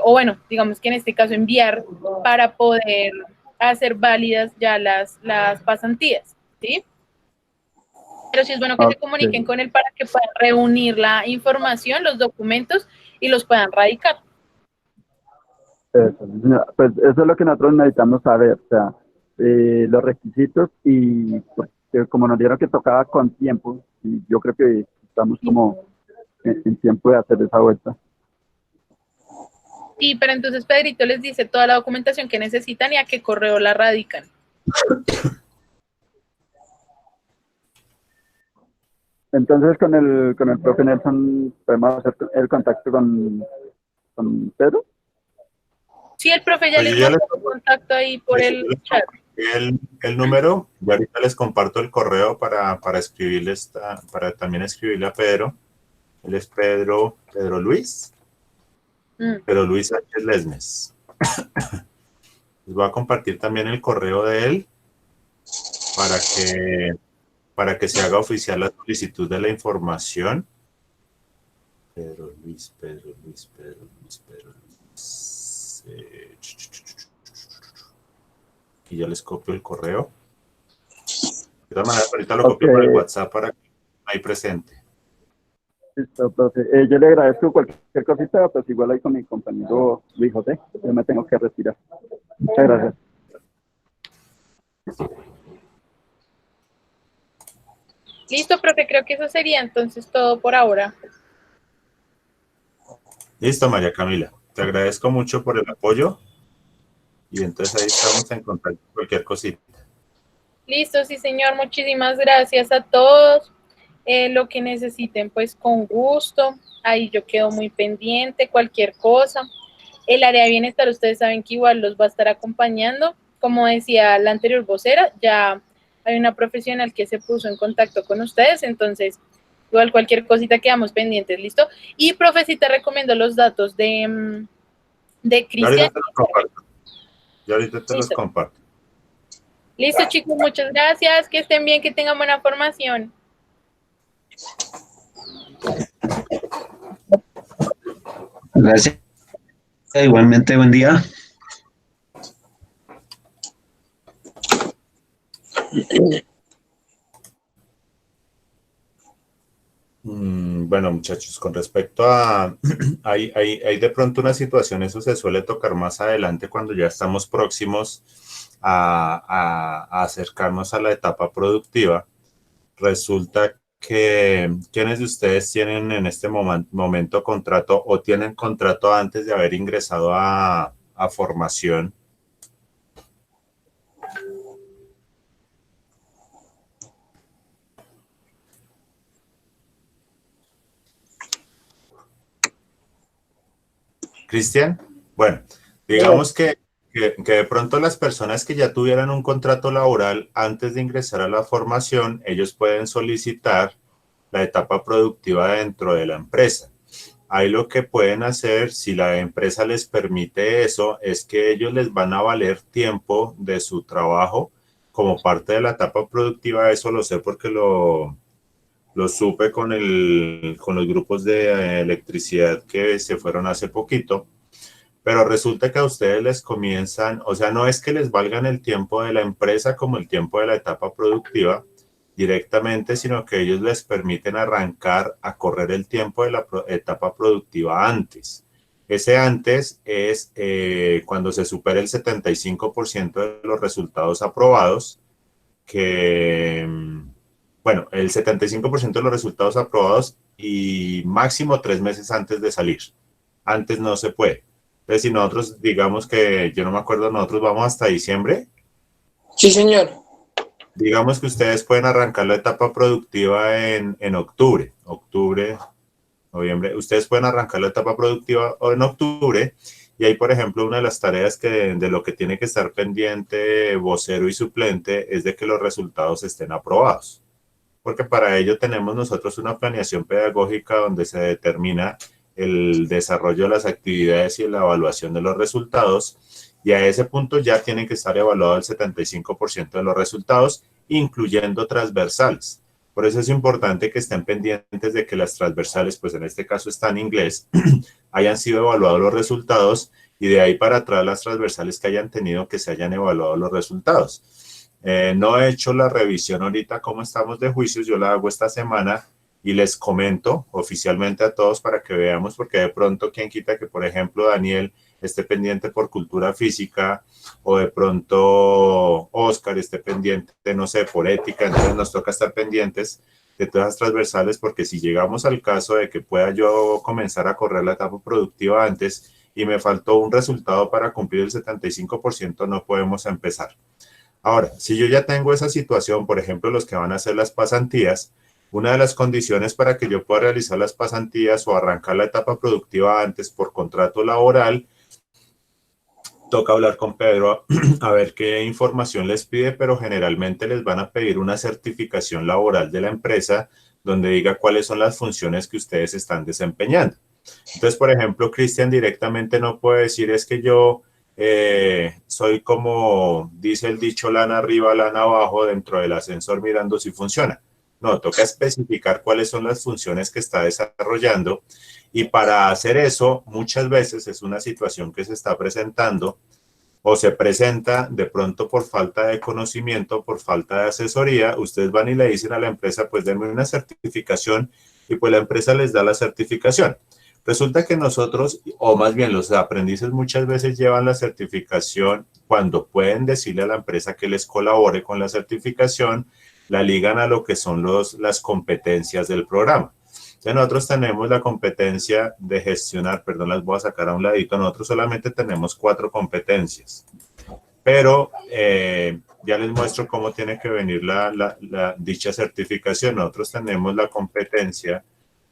o bueno, digamos que en este caso enviar para poder hacer válidas ya las pasantías, ¿sí? Pero sí es bueno que se comuniquen con él para que puedan reunir la información, los documentos y los puedan radicar. Pues eso es lo que nosotros necesitamos saber, o sea, los requisitos y pues, como nos dieron que tocaba con tiempo, y yo creo que estamos como en tiempo de hacer esa vuelta. Sí, pero entonces Pedrito les dice toda la documentación que necesitan y a qué correo la radican. Entonces con el profe Nelson podemos hacer el contacto con Pedro. Sí, el profe ya les mandó un contacto ahí por el chat. El número, y ahorita les comparto el correo para escribirles, para también escribirle a Pedro. Él es Pedro Luis. Pedro Luis Sánchez Lesmes. Les voy a compartir también el correo de él para que se haga oficial la solicitud de la información. Pedro Luis. Y ya les copio el correo. De todas maneras, ahorita lo copio por el WhatsApp para que ahí presente. Listo, profe. Yo le agradezco cualquier cosita, pues igual ahí con mi compañero Luis José. Yo me tengo que retirar. Muchas gracias. Listo, profe, creo que eso sería entonces todo por ahora. Listo, María Camila. Te agradezco mucho por el apoyo. Y entonces ahí estamos en contacto con cualquier cosita. Listo, sí, señor. Muchísimas gracias a todos. Lo que necesiten, pues con gusto. Ahí yo quedo muy pendiente, cualquier cosa. El área de bienestar, ustedes saben que igual los va a estar acompañando. Como decía la anterior vocera, ya hay una profesional que se puso en contacto con ustedes, entonces igual cualquier cosita quedamos pendientes, ¿listo? Y, profe, sí te recomiendo los datos de Cristian. Yo ahorita te los comparto. Listo, chicos, muchas gracias, que estén bien, que tengan buena formación. Gracias. Igualmente, buen día. Bueno, muchachos, con respecto a... hay de pronto una situación, eso se suele tocar más adelante cuando ya estamos próximos a acercarnos a la etapa productiva. Resulta ¿quiénes de ustedes tienen en este momento contrato o tienen contrato antes de haber ingresado a formación? Cristian, bueno, digamos que de pronto las personas que ya tuvieran un contrato laboral antes de ingresar a la formación, ellos pueden solicitar la etapa productiva dentro de la empresa. Ahí lo que pueden hacer, si la empresa les permite eso, es que ellos les van a valer tiempo de su trabajo como parte de la etapa productiva. Eso lo sé porque lo supe con los grupos de electricidad que se fueron hace poquito. Pero resulta que a ustedes les comienzan, o sea, no es que les valgan el tiempo de la empresa como el tiempo de la etapa productiva directamente, sino que ellos les permiten arrancar a correr el tiempo de la etapa productiva antes. Ese antes es cuando se supera el 75% de los resultados aprobados, bueno, el 75% de los resultados aprobados y máximo 3 meses antes de salir. Antes no se puede. Entonces, si nosotros, digamos que, yo no me acuerdo, nosotros vamos hasta diciembre. Sí, señor. Digamos que ustedes pueden arrancar la etapa productiva en octubre, noviembre. Ustedes pueden arrancar la etapa productiva en octubre y ahí, por ejemplo, una de las tareas de lo que tiene que estar pendiente vocero y suplente es de que los resultados estén aprobados. Porque para ello tenemos nosotros una planeación pedagógica donde se determina el desarrollo de las actividades y la evaluación de los resultados, y a ese punto ya tienen que estar evaluados el 75% de los resultados, incluyendo transversales. Por eso es importante que estén pendientes de que las transversales, pues en este caso está en inglés, hayan sido evaluados los resultados y de ahí para atrás las transversales que hayan tenido que se hayan evaluado los resultados. No he hecho la revisión ahorita cómo estamos de juicios, yo la hago esta semana y les comento oficialmente a todos para que veamos, porque de pronto quien quita que, por ejemplo, Daniel esté pendiente por cultura física o de pronto Oscar esté pendiente, no sé, por ética, entonces nos toca estar pendientes de todas las transversales, porque si llegamos al caso de que pueda yo comenzar a correr la etapa productiva antes y me faltó un resultado para cumplir el 75%, no podemos empezar. Ahora, si yo ya tengo esa situación, por ejemplo, los que van a hacer las pasantías, una de las condiciones para que yo pueda realizar las pasantías o arrancar la etapa productiva antes por contrato laboral, toca hablar con Pedro a ver qué información les pide, pero generalmente les van a pedir una certificación laboral de la empresa donde diga cuáles son las funciones que ustedes están desempeñando. Entonces, por ejemplo, Cristian directamente no puede decir es que yo soy como dice el dicho, lana arriba, lana abajo dentro del ascensor mirando si funciona. No, toca especificar cuáles son las funciones que está desarrollando y para hacer eso muchas veces es una situación que se está presentando o se presenta de pronto por falta de conocimiento, por falta de asesoría. Ustedes van y le dicen a la empresa, pues denme una certificación y pues la empresa les da la certificación. Resulta que nosotros, o más bien los aprendices muchas veces llevan la certificación cuando pueden decirle a la empresa que les colabore con la certificación, la ligan a lo que son las competencias del programa. Entonces nosotros tenemos la competencia de gestionar, perdón, las voy a sacar a un ladito, nosotros solamente tenemos 4 competencias, pero ya les muestro cómo tiene que venir dicha certificación. Nosotros tenemos la competencia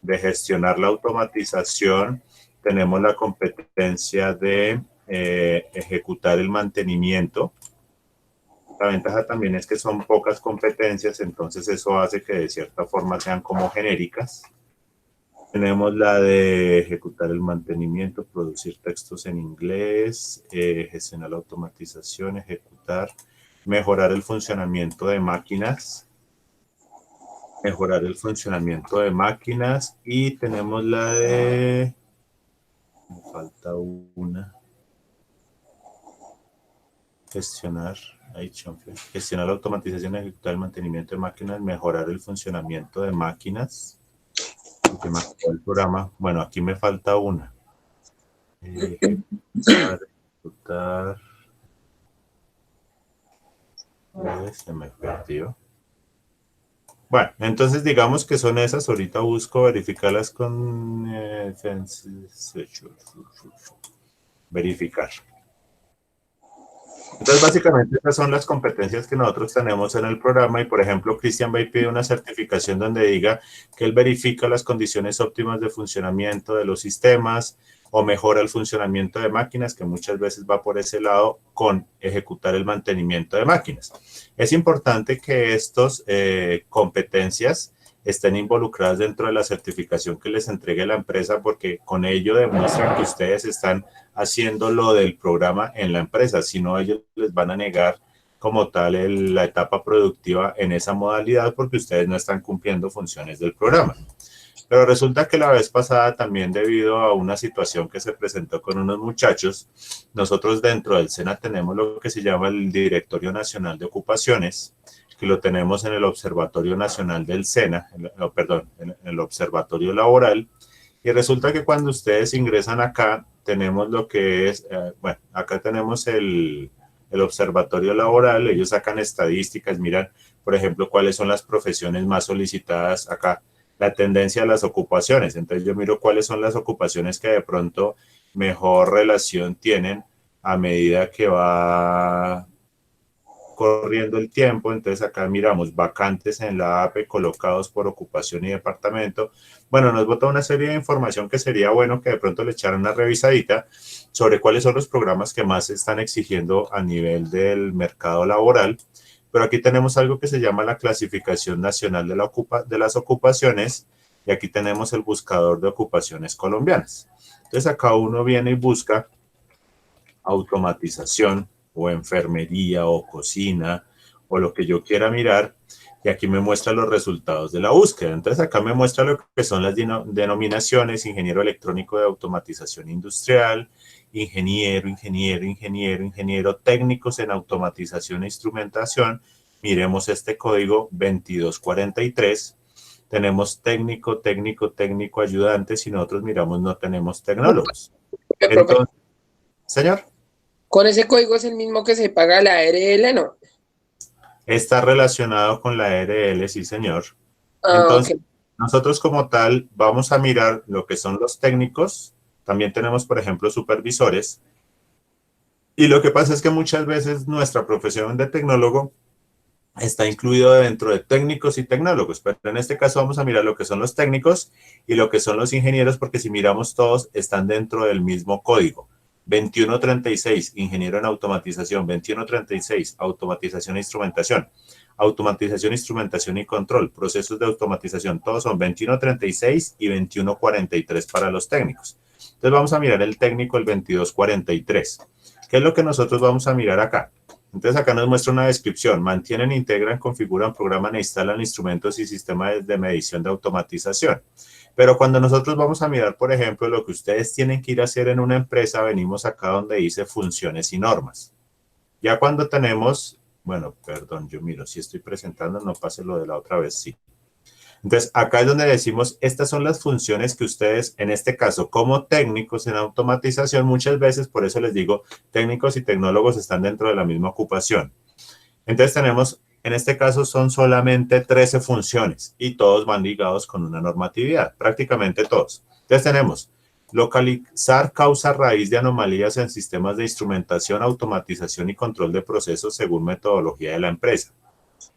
de gestionar la automatización, tenemos la competencia de ejecutar el mantenimiento. La ventaja también es que son pocas competencias, entonces eso hace que de cierta forma sean como genéricas. Tenemos la de ejecutar el mantenimiento, producir textos en inglés, gestionar la automatización, ejecutar, mejorar el funcionamiento de máquinas, y tenemos la de, me falta una, gestionar la automatización, ejecutar el mantenimiento de máquinas, mejorar el funcionamiento de máquinas. El programa, bueno, aquí me falta una. Ejecutar. Se me perdió. Bueno, entonces digamos que son esas. Ahorita busco verificarlas con verificar. Entonces, básicamente, esas son las competencias que nosotros tenemos en el programa y, por ejemplo, Cristian va y pide una certificación donde diga que él verifica las condiciones óptimas de funcionamiento de los sistemas o mejora el funcionamiento de máquinas, que muchas veces va por ese lado con ejecutar el mantenimiento de máquinas. Es importante que estas competencias estén involucradas dentro de la certificación que les entregue la empresa, porque con ello demuestran que ustedes están haciendo lo del programa en la empresa, si no ellos les van a negar como tal la etapa productiva en esa modalidad porque ustedes no están cumpliendo funciones del programa. Pero resulta que la vez pasada también, debido a una situación que se presentó con unos muchachos, nosotros dentro del SENA tenemos lo que se llama el Directorio Nacional de Ocupaciones, que lo tenemos en el Observatorio Nacional del SENA, en el Observatorio Laboral, y resulta que cuando ustedes ingresan acá, tenemos lo que es, bueno, acá tenemos el Observatorio Laboral, ellos sacan estadísticas, miran, por ejemplo, cuáles son las profesiones más solicitadas acá, la tendencia a las ocupaciones. Entonces yo miro cuáles son las ocupaciones que de pronto mejor relación tienen a medida que va corriendo el tiempo. Entonces acá miramos vacantes en la APE colocados por ocupación y departamento. Bueno, nos bota una serie de información que sería bueno que de pronto le echaran una revisadita sobre cuáles son los programas que más se están exigiendo a nivel del mercado laboral. Pero aquí tenemos algo que se llama la Clasificación Nacional de las Ocupaciones, y aquí tenemos el buscador de ocupaciones colombianas. Entonces acá uno viene y busca automatización o enfermería o cocina o lo que yo quiera mirar, y aquí me muestra los resultados de la búsqueda. Entonces acá me muestra lo que son las denominaciones: ingeniero electrónico de automatización industrial, ingeniero técnicos en automatización e instrumentación. Miremos este código 2243. Tenemos técnico ayudante. Si nosotros miramos, no tenemos tecnólogos. Entonces, señor. ¿Con ese código es el mismo que se paga la ARL, no? Está relacionado con la ARL, sí, señor. Entonces, okay, nosotros como tal vamos a mirar lo que son los técnicos. También tenemos, por ejemplo, supervisores. Y lo que pasa es que muchas veces nuestra profesión de tecnólogo está incluido dentro de técnicos y tecnólogos, pero en este caso vamos a mirar lo que son los técnicos y lo que son los ingenieros, porque si miramos todos están dentro del mismo código. 2136, ingeniero en automatización. 2136, automatización e instrumentación. Automatización, instrumentación y control. Procesos de automatización. Todos son 2136 y 2143 para los técnicos. Entonces vamos a mirar el técnico, el 2243. ¿Qué es lo que nosotros vamos a mirar acá? Entonces acá nos muestra una descripción: mantienen, integran, configuran, programan e instalan instrumentos y sistemas de medición de automatización. Pero cuando nosotros vamos a mirar, por ejemplo, lo que ustedes tienen que ir a hacer en una empresa, venimos acá donde dice funciones y normas. Ya cuando tenemos, bueno, perdón, yo miro, si estoy presentando, no pase lo de la otra vez, sí. Entonces, acá es donde decimos, estas son las funciones que ustedes, en este caso, como técnicos en automatización, muchas veces, por eso les digo, técnicos y tecnólogos están dentro de la misma ocupación. Entonces tenemos, en este caso son solamente 13 funciones y todos van ligados con una normatividad, prácticamente todos. Entonces tenemos localizar causa raíz de anomalías en sistemas de instrumentación, automatización y control de procesos según metodología de la empresa.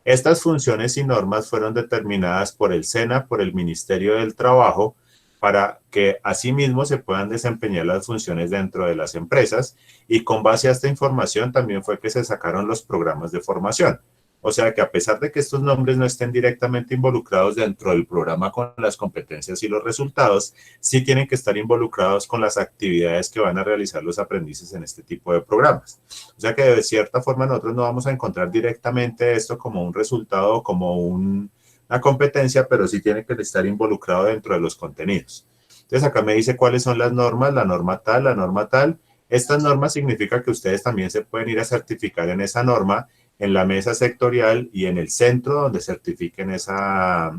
Estas funciones y normas fueron determinadas por el SENA, por el Ministerio del Trabajo, para que asimismo se puedan desempeñar las funciones dentro de las empresas, y con base a esta información también fue que se sacaron los programas de formación. O sea que a pesar de que estos nombres no estén directamente involucrados dentro del programa con las competencias y los resultados, sí tienen que estar involucrados con las actividades que van a realizar los aprendices en este tipo de programas. O sea que de cierta forma nosotros no vamos a encontrar directamente esto como un resultado o como una competencia, pero sí tiene que estar involucrado dentro de los contenidos. Entonces acá me dice cuáles son las normas, la norma tal, la norma tal. Estas normas significa que ustedes también se pueden ir a certificar en esa norma, en la mesa sectorial y en el centro donde certifiquen esa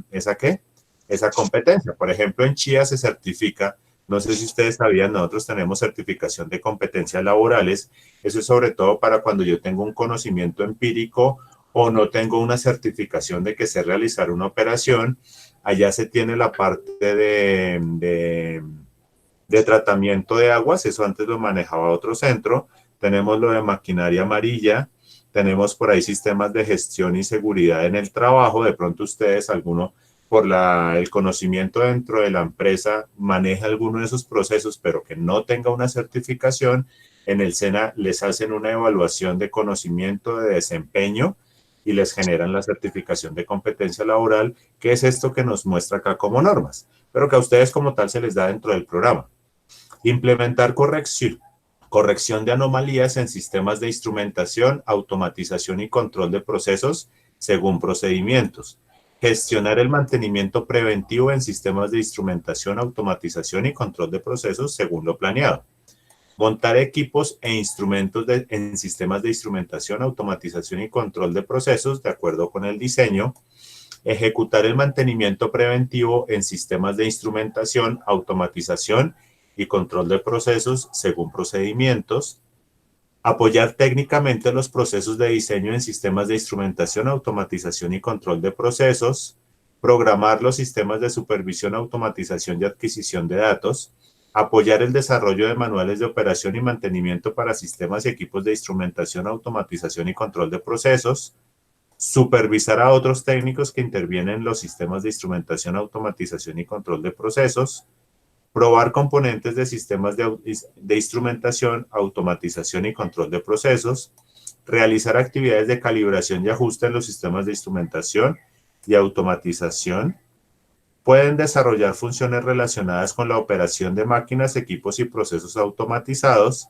competencia. Por ejemplo, en Chía se certifica, no sé si ustedes sabían, nosotros tenemos certificación de competencias laborales. Eso es sobre todo para cuando yo tengo un conocimiento empírico o no tengo una certificación de que sé realizar una operación. Allá se tiene la parte de tratamiento de aguas, eso antes lo manejaba otro centro. Tenemos lo de maquinaria amarilla, tenemos por ahí sistemas de gestión y seguridad en el trabajo. De pronto ustedes, alguno por el conocimiento dentro de la empresa, maneja alguno de esos procesos, pero que no tenga una certificación. En el SENA les hacen una evaluación de conocimiento, de desempeño, y les generan la certificación de competencia laboral, que es esto que nos muestra acá como normas, pero que a ustedes como tal se les da dentro del programa. Implementar corrección de anomalías en sistemas de instrumentación, automatización y control de procesos según procedimientos. Gestionar el mantenimiento preventivo en sistemas de instrumentación, automatización y control de procesos según lo planeado. Montar equipos e instrumentos en sistemas de instrumentación, automatización y control de procesos de acuerdo con el diseño. Ejecutar el mantenimiento preventivo en sistemas de instrumentación, automatización y control de procesos según procedimientos. Apoyar técnicamente los procesos de diseño en sistemas de instrumentación, automatización y control de procesos. Programar los sistemas de supervisión, automatización y adquisición de datos. Apoyar el desarrollo de manuales de operación y mantenimiento para sistemas y equipos de instrumentación, automatización y control de procesos. Supervisar a otros técnicos que intervienen en los sistemas de instrumentación, automatización y control de procesos. Probar componentes de sistemas de instrumentación, automatización y control de procesos. Realizar actividades de calibración y ajuste en los sistemas de instrumentación y automatización. Pueden desarrollar funciones relacionadas con la operación de máquinas, equipos y procesos automatizados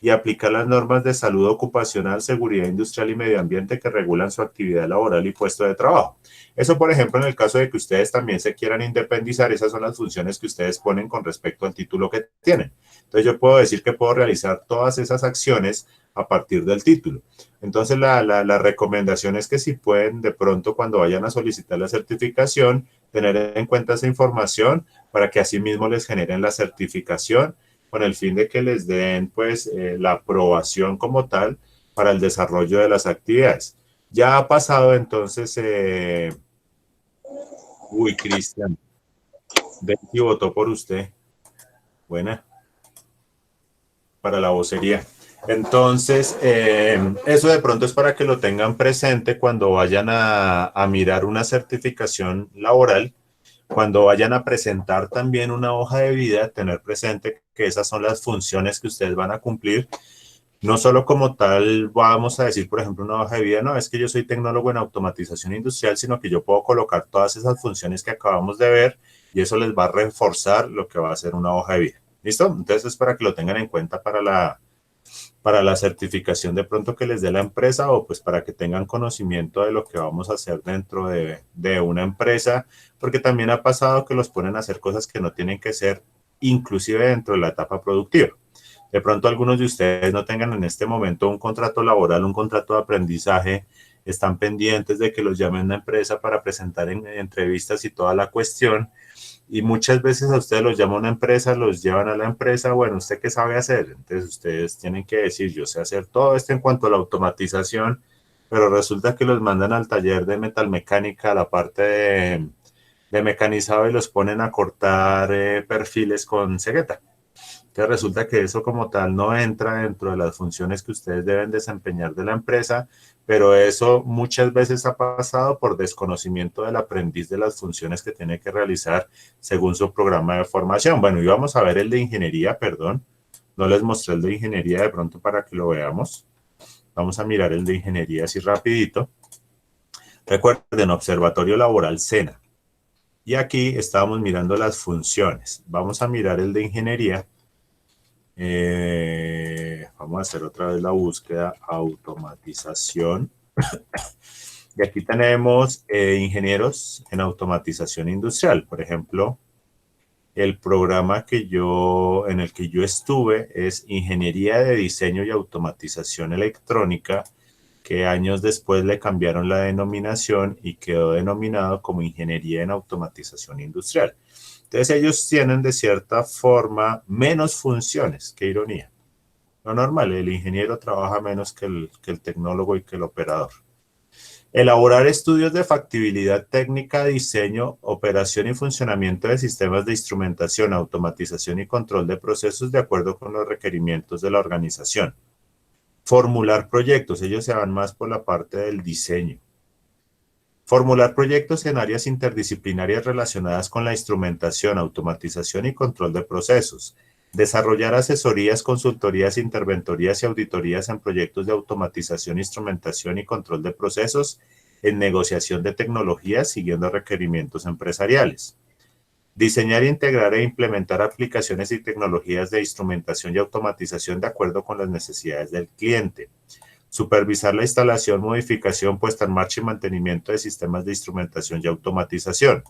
y aplicar las normas de salud ocupacional, seguridad industrial y medio ambiente que regulan su actividad laboral y puesto de trabajo. Eso, por ejemplo, en el caso de que ustedes también se quieran independizar, esas son las funciones que ustedes ponen con respecto al título que tienen. Entonces, yo puedo decir que puedo realizar todas esas acciones a partir del título. Entonces, la recomendación es que si pueden, de pronto, cuando vayan a solicitar la certificación, tener en cuenta esa información para que asimismo les generen la certificación con el fin de que les den, pues, la aprobación como tal para el desarrollo de las actividades. Ya ha pasado, entonces, Cristian, Betty votó por usted. Buena. Para la vocería. Entonces, eso de pronto es para que lo tengan presente cuando vayan a mirar una certificación laboral, cuando vayan a presentar también una hoja de vida, tener presente que esas son las funciones que ustedes van a cumplir. No solo como tal vamos a decir, por ejemplo, una hoja de vida, no, es que yo soy tecnólogo en automatización industrial, sino que yo puedo colocar todas esas funciones que acabamos de ver y eso les va a reforzar lo que va a ser una hoja de vida. ¿Listo? Entonces es para que lo tengan en cuenta para la certificación de pronto que les dé la empresa o pues para que tengan conocimiento de lo que vamos a hacer dentro de una empresa, porque también ha pasado que los ponen a hacer cosas que no tienen que ser inclusive dentro de la etapa productiva. De pronto algunos de ustedes no tengan en este momento un contrato laboral, un contrato de aprendizaje, están pendientes de que los llamen a una empresa para presentar en entrevistas y toda la cuestión. Y muchas veces a ustedes los llama una empresa, los llevan a la empresa, bueno, ¿usted qué sabe hacer? Entonces ustedes tienen que decir, yo sé hacer todo esto en cuanto a la automatización, pero resulta que los mandan al taller de metalmecánica, a la parte de mecanizado y los ponen a cortar perfiles con cegueta. Entonces resulta que eso como tal no entra dentro de las funciones que ustedes deben desempeñar de la empresa, pero eso muchas veces ha pasado por desconocimiento del aprendiz de las funciones que tiene que realizar según su programa de formación. Bueno, y vamos a ver el de ingeniería, perdón. No les mostré el de ingeniería de pronto para que lo veamos. Vamos a mirar el de ingeniería así rapidito. Recuerden, Observatorio Laboral SENA. Y aquí estábamos mirando las funciones. Vamos a mirar el de ingeniería. Vamos a hacer otra vez la búsqueda, automatización. Y aquí tenemos ingenieros en automatización industrial. Por ejemplo, el programa en el que yo estuve es Ingeniería de Diseño y Automatización Electrónica, que años después le cambiaron la denominación y quedó denominado como Ingeniería en Automatización Industrial. Entonces ellos tienen de cierta forma menos funciones, qué ironía. Lo normal, el ingeniero trabaja menos que el tecnólogo y que el operador. Elaborar estudios de factibilidad técnica, diseño, operación y funcionamiento de sistemas de instrumentación, automatización y control de procesos de acuerdo con los requerimientos de la organización. Formular proyectos, ellos se van más por la parte del diseño. Formular proyectos en áreas interdisciplinarias relacionadas con la instrumentación, automatización y control de procesos. Desarrollar asesorías, consultorías, interventorías y auditorías en proyectos de automatización, instrumentación y control de procesos, en negociación de tecnologías siguiendo requerimientos empresariales. Diseñar, integrar e implementar aplicaciones y tecnologías de instrumentación y automatización de acuerdo con las necesidades del cliente. Supervisar la instalación, modificación, puesta en marcha y mantenimiento de sistemas de instrumentación y automatización.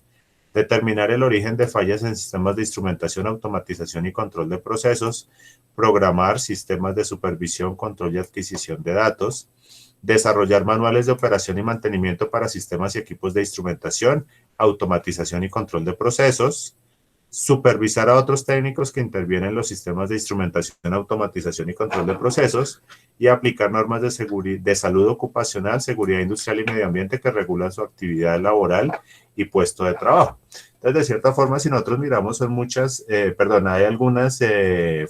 Determinar el origen de fallas en sistemas de instrumentación, automatización y control de procesos. Programar sistemas de supervisión, control y adquisición de datos. Desarrollar manuales de operación y mantenimiento para sistemas y equipos de instrumentación, automatización y control de procesos. Supervisar a otros técnicos que intervienen en los sistemas de instrumentación, automatización y control de procesos, y aplicar normas de salud ocupacional, seguridad industrial y medio ambiente que regulan su actividad laboral y puesto de trabajo. Entonces, de cierta forma, si nosotros miramos, son muchas, hay algunas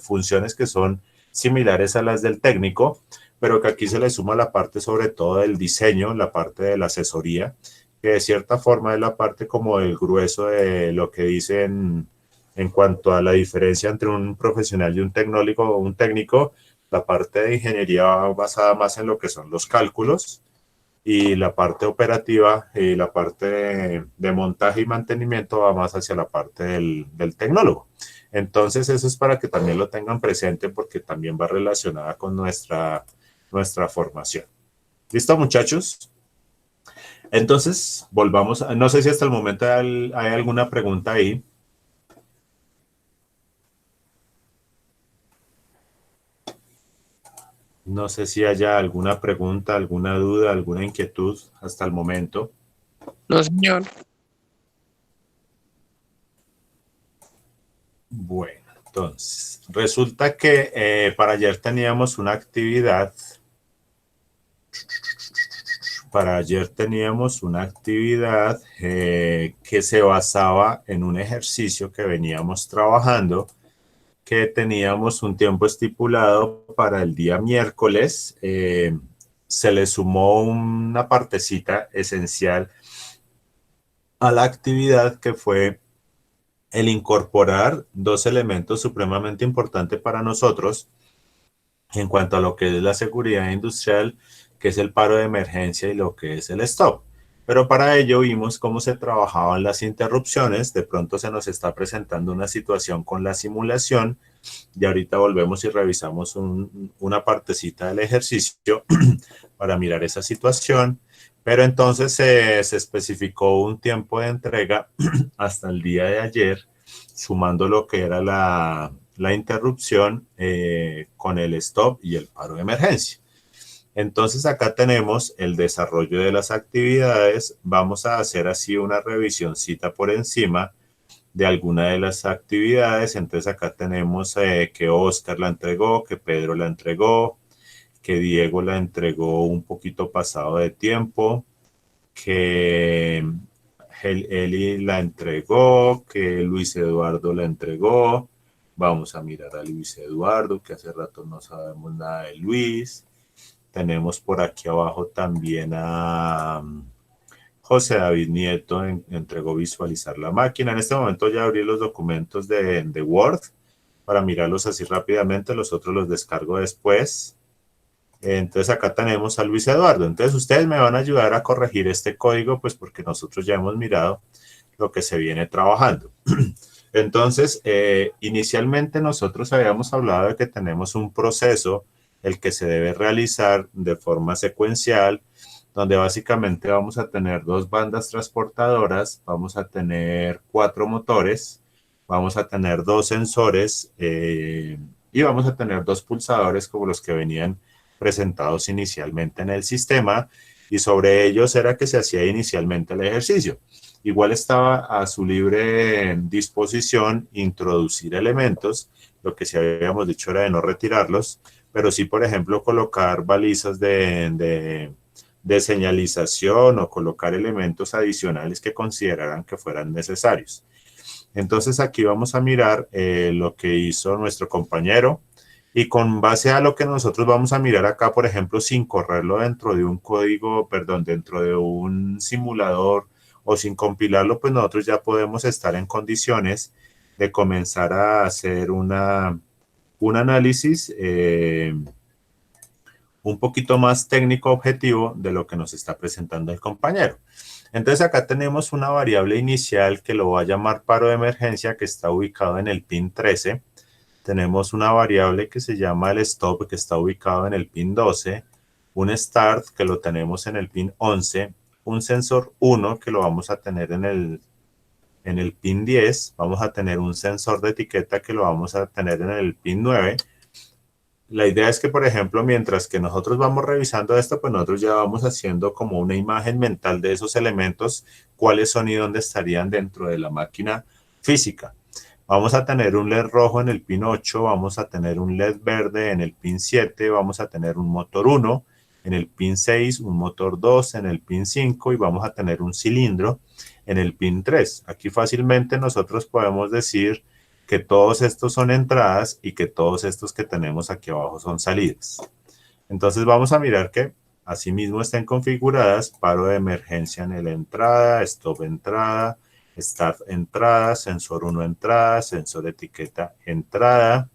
funciones que son similares a las del técnico, pero que aquí se le suma la parte sobre todo del diseño, la parte de la asesoría, que de cierta forma es la parte como el grueso de lo que dicen en cuanto a la diferencia entre un profesional y un técnico, la parte de ingeniería va basada más en lo que son los cálculos, y la parte operativa y la parte de montaje y mantenimiento va más hacia la parte del tecnólogo. Entonces eso es para que también lo tengan presente, porque también va relacionada con nuestra formación. ¿Listo, muchachos? Entonces, volvamos. No sé si hasta el momento hay alguna pregunta ahí. No sé si haya alguna pregunta, alguna duda, alguna inquietud hasta el momento. No, señor. Bueno, entonces, resulta que para ayer teníamos una actividad. Que se basaba en un ejercicio que veníamos trabajando, que teníamos un tiempo estipulado para el día miércoles. Se le sumó una partecita esencial a la actividad, que fue el incorporar dos elementos supremamente importantes para nosotros en cuanto a lo que es la seguridad industrial, que es el paro de emergencia y lo que es el stop. Pero para ello vimos cómo se trabajaban las interrupciones. De pronto se nos está presentando una situación con la simulación, y ahorita volvemos y revisamos una partecita del ejercicio para mirar esa situación. Pero entonces se especificó un tiempo de entrega hasta el día de ayer, sumando lo que era la interrupción con el stop y el paro de emergencia. Entonces acá tenemos el desarrollo de las actividades. Vamos a hacer así una revisioncita por encima de alguna de las actividades. Entonces acá tenemos que Oscar la entregó, que Pedro la entregó, que Diego la entregó un poquito pasado de tiempo, que Eli la entregó, que Luis Eduardo la entregó. Vamos a mirar a Luis Eduardo, que hace rato no sabemos nada de Luis. Tenemos por aquí abajo también a José David Nieto, entregó visualizar la máquina. En este momento ya abrí los documentos de Word para mirarlos así rápidamente. Los otros los descargo después. Entonces acá tenemos a Luis Eduardo. Entonces ustedes me van a ayudar a corregir este código, pues porque nosotros ya hemos mirado lo que se viene trabajando. Entonces, inicialmente nosotros habíamos hablado de que tenemos un proceso el que se debe realizar de forma secuencial, donde básicamente vamos a tener dos bandas transportadoras, vamos a tener 4 motores, vamos a tener 2 sensores y vamos a tener 2 pulsadores como los que venían presentados inicialmente en el sistema, y sobre ellos era que se hacía inicialmente el ejercicio. Igual estaba a su libre disposición introducir elementos. Lo que sí habíamos dicho era de no retirarlos, pero sí, por ejemplo, colocar balizas de de señalización o colocar elementos adicionales que consideraran que fueran necesarios. Entonces aquí vamos a mirar lo que hizo nuestro compañero y con base a lo que nosotros vamos a mirar acá, por ejemplo, sin correrlo dentro de un código, perdón, dentro de un simulador o sin compilarlo, pues nosotros ya podemos estar en condiciones de comenzar a hacer un análisis un poquito más técnico objetivo de lo que nos está presentando el compañero. Entonces acá tenemos una variable inicial que lo va a llamar paro de emergencia, que está ubicado en el pin 13. Tenemos una variable que se llama el stop, que está ubicado en el pin 12. Un start, que lo tenemos en el pin 11. Un sensor 1, que lo vamos a tener en el pin 10. Vamos a tener un sensor de etiqueta, que lo vamos a tener en el pin 9. La idea es que, por ejemplo, mientras que nosotros vamos revisando esto, pues nosotros ya vamos haciendo como una imagen mental de esos elementos, cuáles son y dónde estarían dentro de la máquina física. Vamos a tener un LED rojo en el pin 8, vamos a tener un LED verde en el pin 7, vamos a tener un motor 1 en el pin 6, un motor 2 en el pin 5 y vamos a tener un cilindro en el pin 3. Aquí fácilmente nosotros podemos decir que todos estos son entradas y que todos estos que tenemos aquí abajo son salidas. Entonces vamos a mirar que asimismo estén configuradas paro de emergencia en el entrada, stop entrada, start entrada, sensor 1 entrada, sensor etiqueta entrada.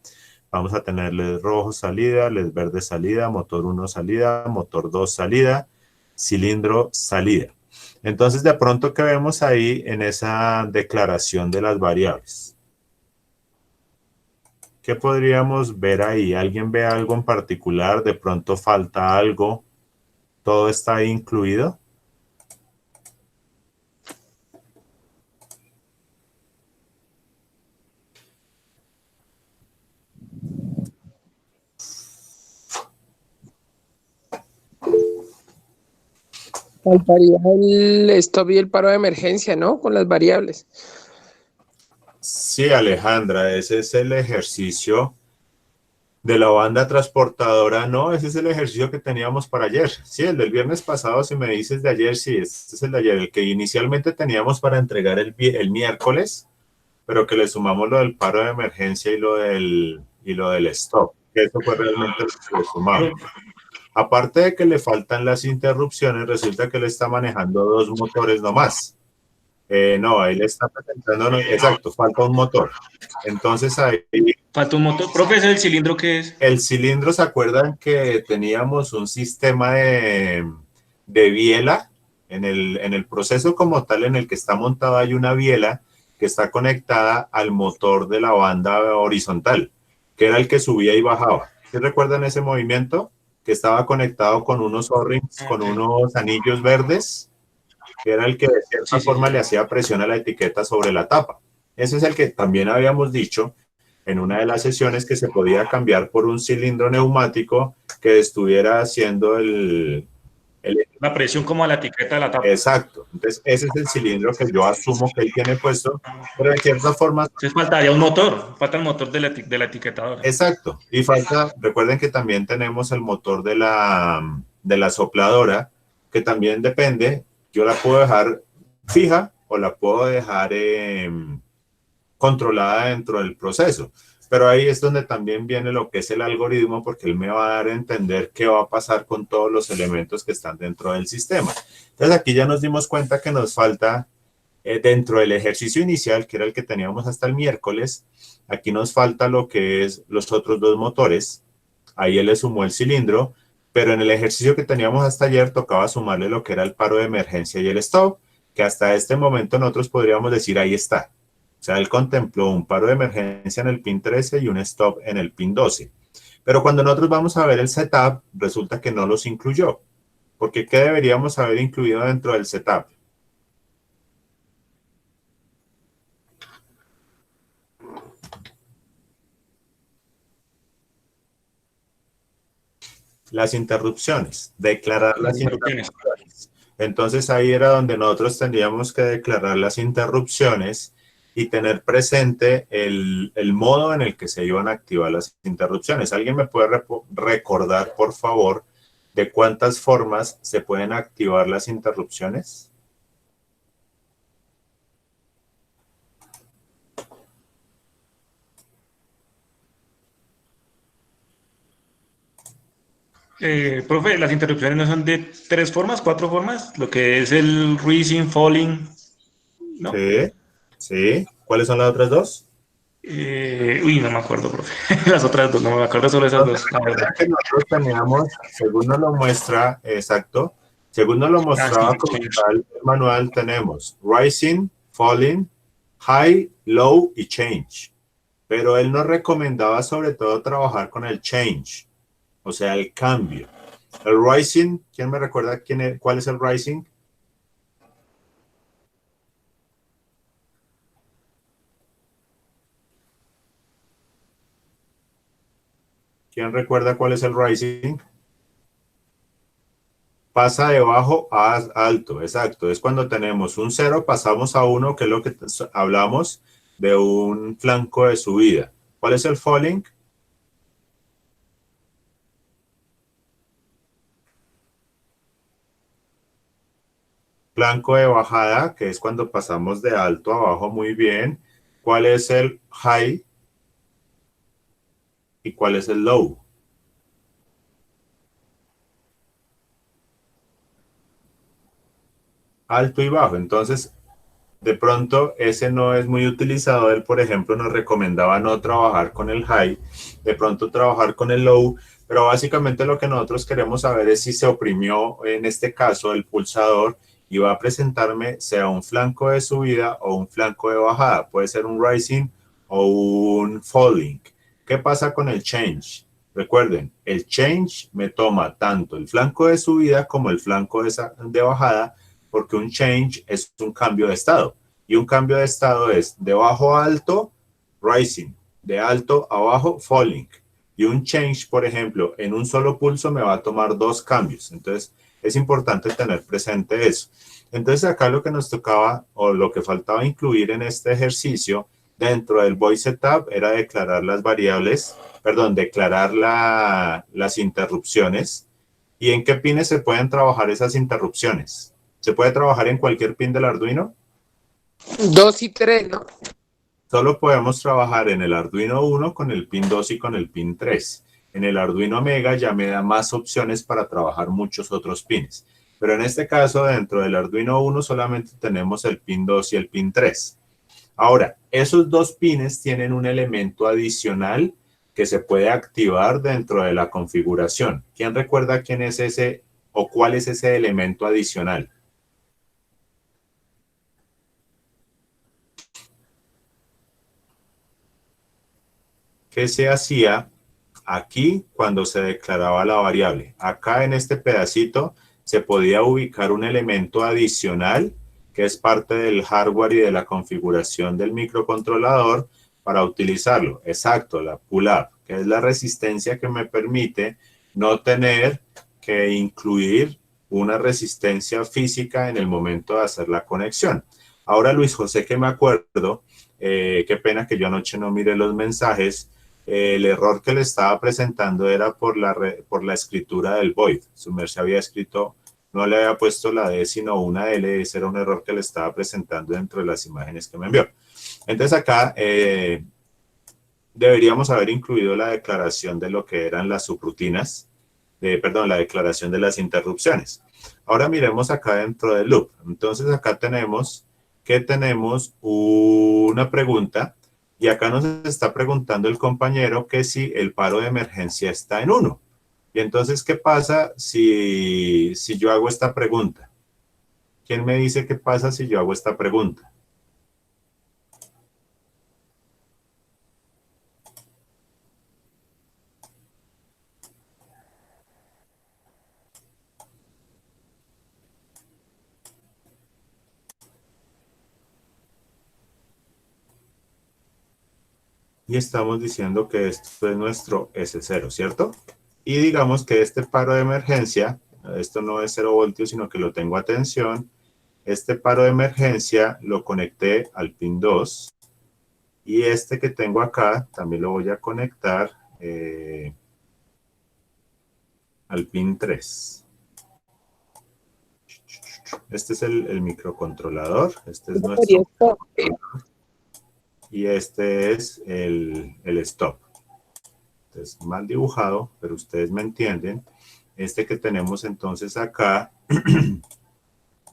Vamos a tener LED rojo salida, LED verde salida, motor 1 salida, motor 2 salida, cilindro salida. Entonces de pronto, ¿qué vemos ahí en esa declaración de las variables? ¿Qué podríamos ver ahí? ¿Alguien ve algo en particular? ¿De pronto falta algo? ¿Todo está ahí incluido? Faltaría el stop y el paro de emergencia, ¿no? Con las variables. Sí, Alejandra, ese es el ejercicio de la banda transportadora. No, ese es el ejercicio que teníamos para ayer. Sí, el del viernes pasado, si me dices de ayer, sí, este es el de ayer, el que inicialmente teníamos para entregar el miércoles, pero que le sumamos lo del paro de emergencia y lo del stop. Que eso fue realmente lo que le sumamos. Aparte de que le faltan las interrupciones, resulta que él está manejando 2 motores nomás. No, ahí le está presentando, no, exacto, falta un motor. Entonces ahí... Falta un motor. Profe, ¿es el cilindro qué es? El cilindro, ¿se acuerdan que teníamos un sistema de biela? En el proceso como tal en el que está montada hay una biela que está conectada al motor de la banda horizontal, que era el que subía y bajaba. ¿Sí recuerdan ese movimiento? Que estaba conectado con unos O-rings, con unos anillos verdes, que era el que de cierta forma le hacía presión a la etiqueta sobre la tapa. Ese es el que también habíamos dicho en una de las sesiones que se podía cambiar por un cilindro neumático que estuviera haciendo la presión como a la etiqueta de la tapa. Exacto. Entonces, ese es el cilindro que yo asumo que él tiene puesto, pero de cierta forma... Entonces faltaría un motor, falta el motor de la etiquetadora. Exacto. Y falta, recuerden que también tenemos el motor de la sopladora, que también depende, yo la puedo dejar fija o la puedo dejar controlada dentro del proceso. Pero ahí es donde también viene lo que es el algoritmo, porque él me va a dar a entender qué va a pasar con todos los elementos que están dentro del sistema. Entonces aquí ya nos dimos cuenta que nos falta dentro del ejercicio inicial, que era el que teníamos hasta el miércoles, aquí nos falta lo que es los otros 2 motores. Ahí él le sumó el cilindro, pero en el ejercicio que teníamos hasta ayer tocaba sumarle lo que era el paro de emergencia y el stop, que hasta este momento nosotros podríamos decir ahí está. O sea, él contempló un paro de emergencia en el pin 13 y un stop en el pin 12. Pero cuando nosotros vamos a ver el setup, resulta que no los incluyó. Porque ¿qué deberíamos haber incluido dentro del setup? Las interrupciones, declarar las interrupciones. Entonces ahí era donde nosotros tendríamos que declarar las interrupciones y tener presente el modo en el que se iban a activar las interrupciones. ¿Alguien me puede recordar, por favor, de cuántas formas se pueden activar las interrupciones? Profe, las interrupciones no son de 3 formas, 4 formas, lo que es el rising, falling, ¿no? Sí, sí. ¿Cuáles son las otras dos? No me acuerdo, profe. Las otras dos, no me acuerdo solo esas Entonces, dos, la verdad. recuerda que nosotros teníamos, según nos lo muestra, exacto, según nos lo Ah, sí, mostraba como change. tal el manual, tenemos rising, falling, high, low y change. Pero él nos recomendaba sobre todo trabajar con el change, o sea, el cambio. El rising, ¿quién me recuerda cuál es el rising? ¿Quién recuerda cuál es el rising? Pasa de bajo a alto, exacto. Es cuando tenemos un 0, pasamos a 1, que es lo que hablamos de un flanco de subida. ¿Cuál es el falling? Flanco de bajada, que es cuando pasamos de alto a bajo muy bien. ¿Cuál es el high? ¿Y cuál es el low? Alto y bajo. Entonces, de pronto, ese no es muy utilizado. Él, por ejemplo, nos recomendaba no trabajar con el high, de pronto trabajar con el low, pero básicamente lo que nosotros queremos saber es si se oprimió, en este caso, el pulsador y va a presentarme sea un flanco de subida o un flanco de bajada. Puede ser un rising o un falling. ¿Qué pasa con el change? Recuerden, el change me toma tanto el flanco de subida como el flanco de bajada, porque un change es un cambio de estado. Y un cambio de estado es de bajo a alto, rising, de alto a bajo, falling. Y un change, por ejemplo, en un solo pulso me va a tomar 2 cambios. Entonces, es importante tener presente eso. Entonces, acá lo que nos tocaba o lo que faltaba incluir en este ejercicio dentro del voice setup era declarar las variables, perdón, declarar las interrupciones. ¿Y en qué pines se pueden trabajar esas interrupciones? ¿Se puede trabajar en cualquier pin del Arduino? 2 y 3, ¿no? Solo podemos trabajar en el Arduino 1 con el pin 2 y con el pin 3. En el Arduino Mega ya me da más opciones para trabajar muchos otros pines. Pero en este caso, dentro del Arduino 1 solamente tenemos el pin 2 y el pin 3. Ahora, esos 2 pines tienen un elemento adicional que se puede activar dentro de la configuración. ¿Quién recuerda quién es ese o cuál es ese elemento adicional? ¿Qué se hacía aquí cuando se declaraba la variable? Acá en este pedacito se podía ubicar un elemento adicional que es parte del hardware y de la configuración del microcontrolador para utilizarlo. Exacto, la pull-up, que es la resistencia que me permite no tener que incluir una resistencia física en el momento de hacer la conexión. Ahora, Luis José, que me acuerdo, qué pena que yo anoche no miré los mensajes, el error que le estaba presentando era por la escritura del void. Su merced había escrito, no le había puesto la D, sino una L. Ese era un error que le estaba presentando dentro de las imágenes que me envió. Entonces acá deberíamos haber incluido la declaración de lo que eran las subrutinas, la declaración de las interrupciones. Ahora miremos acá dentro del loop. Entonces acá tenemos que tenemos una pregunta. Y acá nos está preguntando el compañero que si el paro de emergencia está en 1. Y entonces, ¿qué pasa si yo hago esta pregunta? ¿Quién me dice qué pasa si yo hago esta pregunta? Y estamos diciendo que esto es nuestro S0, ¿cierto? Y digamos que este paro de emergencia, esto no es 0 voltios, sino que lo tengo a tensión. Este paro de emergencia lo conecté al pin 2. Y este que tengo acá, también lo voy a conectar al pin 3. Este es el microcontrolador, este es nuestro y este es el stop. Entonces, mal dibujado, pero ustedes me entienden. Este que tenemos entonces acá,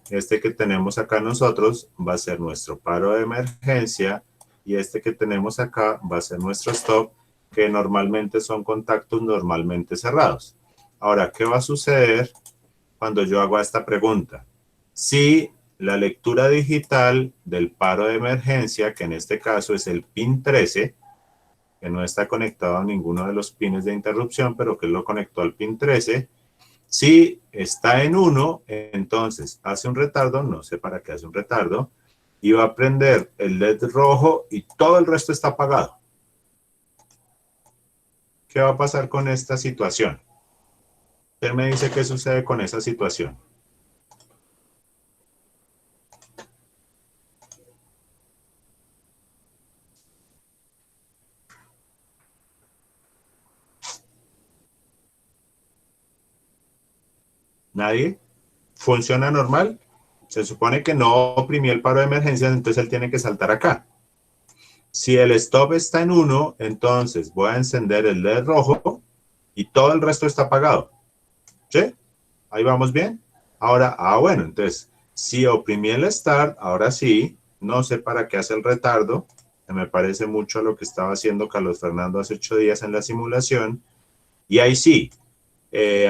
este que tenemos acá nosotros va a ser nuestro paro de emergencia y este que tenemos acá va a ser nuestro stop, que normalmente son contactos normalmente cerrados. Ahora, ¿qué va a suceder cuando yo hago esta pregunta? Si la lectura digital del paro de emergencia, que en este caso es el pin 13, que no está conectado a ninguno de los pines de interrupción, pero que lo conectó al pin 13, si está en 1, entonces hace un retardo, no sé para qué hace un retardo, y va a prender el LED rojo y todo el resto está apagado. ¿Qué va a pasar con esta situación? ¿Usted me dice qué sucede con esa situación? ¿Nadie? ¿Funciona normal? Se supone que no oprimí el paro de emergencia, entonces él tiene que saltar acá. Si el stop está en 1, entonces voy a encender el LED rojo y todo el resto está apagado. ¿Sí? ¿Ahí vamos bien? Ahora, bueno, entonces, si oprimí el start, ahora sí, no sé para qué hace el retardo, que me parece mucho a lo que estaba haciendo Carlos Fernando hace 8 días en la simulación, y ahí sí,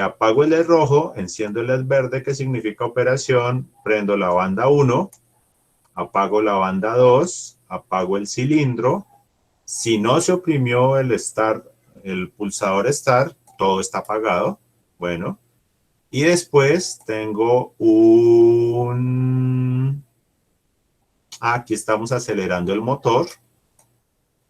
apago el LED rojo, enciendo el LED verde, que significa operación, prendo la banda 1, apago la banda 2, apago el cilindro. Si no se oprimió el start, el pulsador start, todo está apagado. Bueno, y después tengo aquí estamos acelerando el motor.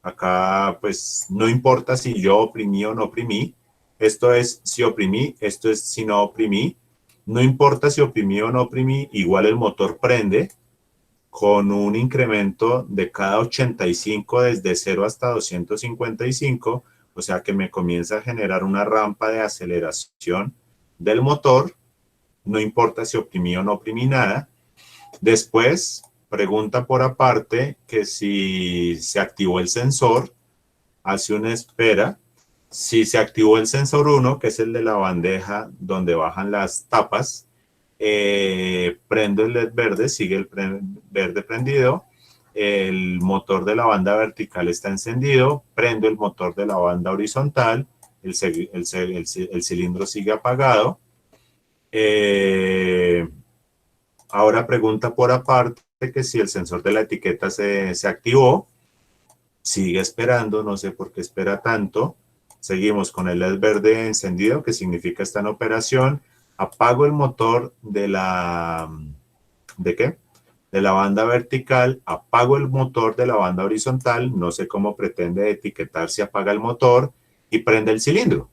Acá pues no importa si yo oprimí o no oprimí. Esto es si oprimí, esto es si no oprimí. No importa si oprimí o no oprimí, igual el motor prende con un incremento de cada 85 desde 0 hasta 255, o sea que me comienza a generar una rampa de aceleración del motor, no importa si oprimí o no oprimí nada. Después, pregunta por aparte que si se activó el sensor, hace una espera. Si se activó el sensor 1, que es el de la bandeja donde bajan las tapas, prendo el LED verde, sigue el verde prendido, el motor de la banda vertical está encendido, prendo el motor de la banda horizontal, el cilindro sigue apagado. Ahora pregunta por aparte que si el sensor de la etiqueta se activó, sigue esperando, no sé por qué espera tanto. Seguimos con el LED verde encendido, que significa está en operación. Apago el motor de la... ¿De qué? De la banda vertical, apago el motor de la banda horizontal, no sé cómo pretende etiquetar si apaga el motor y prende el cilindro.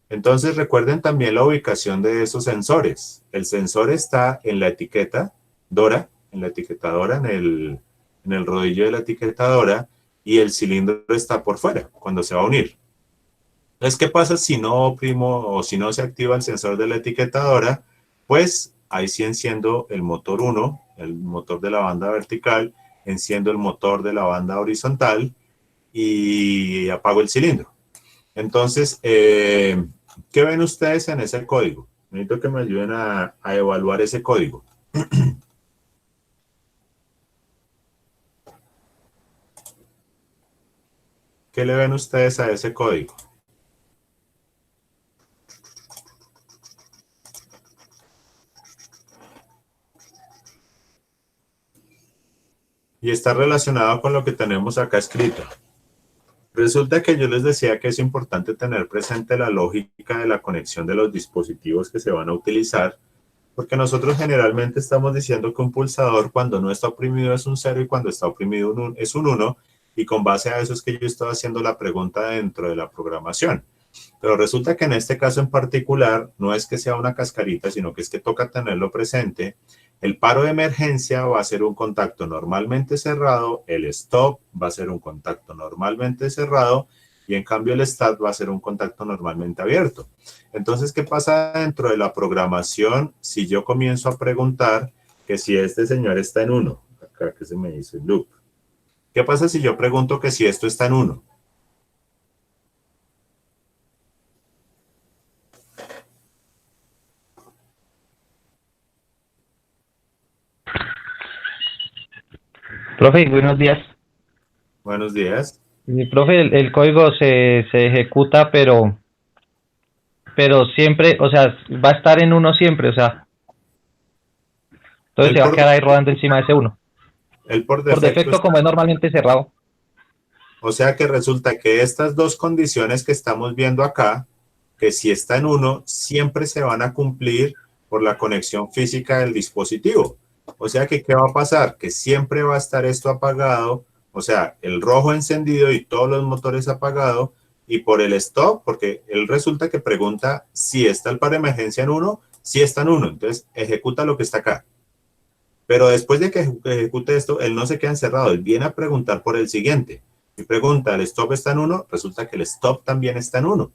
Entonces recuerden también la ubicación de esos sensores. El sensor está en la etiqueta Dora, en la etiquetadora, en el rodillo de la etiquetadora, y el cilindro está por fuera cuando se va a unir. Entonces, ¿qué pasa si no oprimo o si no se activa el sensor de la etiquetadora? Pues ahí sí enciendo el motor 1, el motor de la banda vertical, enciendo el motor de la banda horizontal y apago el cilindro. Entonces, ¿qué ven ustedes en ese código? Necesito que me ayuden a evaluar ese código. ¿Qué le ven ustedes a ese código? Y está relacionado con lo que tenemos acá escrito. Resulta que yo les decía que es importante tener presente la lógica de la conexión de los dispositivos que se van a utilizar, porque nosotros generalmente estamos diciendo que un pulsador cuando no está oprimido es un 0 y cuando está oprimido es un 1, y con base a eso es que yo estoy haciendo la pregunta dentro de la programación. Pero resulta que en este caso en particular no es que sea una cascarita, sino que es que toca tenerlo presente. El paro de emergencia va a ser un contacto normalmente cerrado, el stop va a ser un contacto normalmente cerrado y en cambio el stat va a ser un contacto normalmente abierto. Entonces, ¿qué pasa dentro de la programación si yo comienzo a preguntar que si este señor está en 1? Acá que se me dice loop. ¿Qué pasa si yo pregunto que si esto está en 1? Profe, buenos días. Buenos días. Profe, el código se ejecuta, pero siempre, o sea, va a estar en 1 siempre, o sea, entonces se va a quedar ahí rodando encima de ese 1. Por Por defecto, como es normalmente cerrado. O sea que resulta que estas dos condiciones que estamos viendo acá, que si está en 1, siempre se van a cumplir por la conexión física del dispositivo. O sea que, ¿qué va a pasar? Que siempre va a estar esto apagado, o sea, el rojo encendido y todos los motores apagados, y por el stop, porque él resulta que pregunta si está el paro de emergencia en 1, si está en 1, entonces ejecuta lo que está acá. Pero después de que ejecute esto, él no se queda encerrado, él viene a preguntar por el siguiente. Y pregunta, ¿el stop está en 1? Resulta que el stop también está en 1,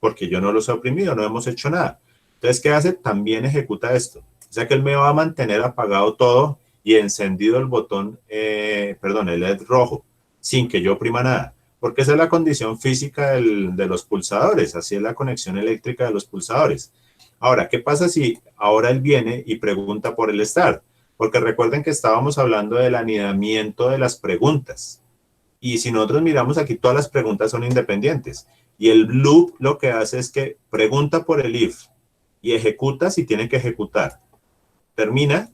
porque yo no los he oprimido, no hemos hecho nada. Entonces, ¿qué hace? También ejecuta esto. O sea que él me va a mantener apagado todo y encendido el botón, el LED rojo, sin que yo oprima nada. Porque esa es la condición física de los pulsadores, así es la conexión eléctrica de los pulsadores. Ahora, ¿qué pasa si ahora él viene y pregunta por el start? Porque recuerden que estábamos hablando del anidamiento de las preguntas. Y si nosotros miramos aquí, todas las preguntas son independientes. Y el loop lo que hace es que pregunta por el if y ejecuta si tiene que ejecutar. Termina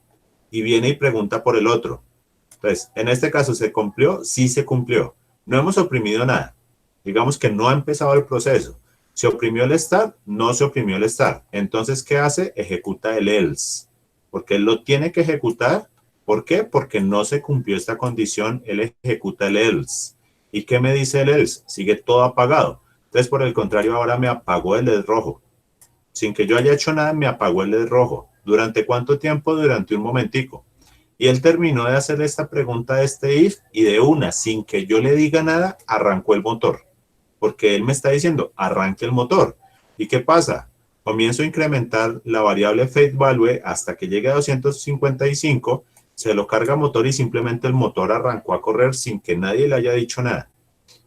y viene y pregunta por el otro. Entonces, en este caso, ¿se cumplió? Sí se cumplió. No hemos oprimido nada. Digamos que no ha empezado el proceso. ¿Se oprimió el start? No se oprimió el start. Entonces, ¿qué hace? Ejecuta el else. Porque él lo tiene que ejecutar. ¿Por qué? Porque no se cumplió esta condición. Él ejecuta el else. ¿Y qué me dice el else? Sigue todo apagado. Entonces, por el contrario, ahora me apagó el LED rojo. Sin que yo haya hecho nada, me apagó el LED rojo. ¿Durante cuánto tiempo? Durante un momentico. Y él terminó de hacer esta pregunta de este if y de una, sin que yo le diga nada, arrancó el motor. Porque él me está diciendo, arranque el motor. ¿Y qué pasa? Comienzo a incrementar la variable face value hasta que llegue a 255, se lo carga motor y simplemente el motor arrancó a correr sin que nadie le haya dicho nada.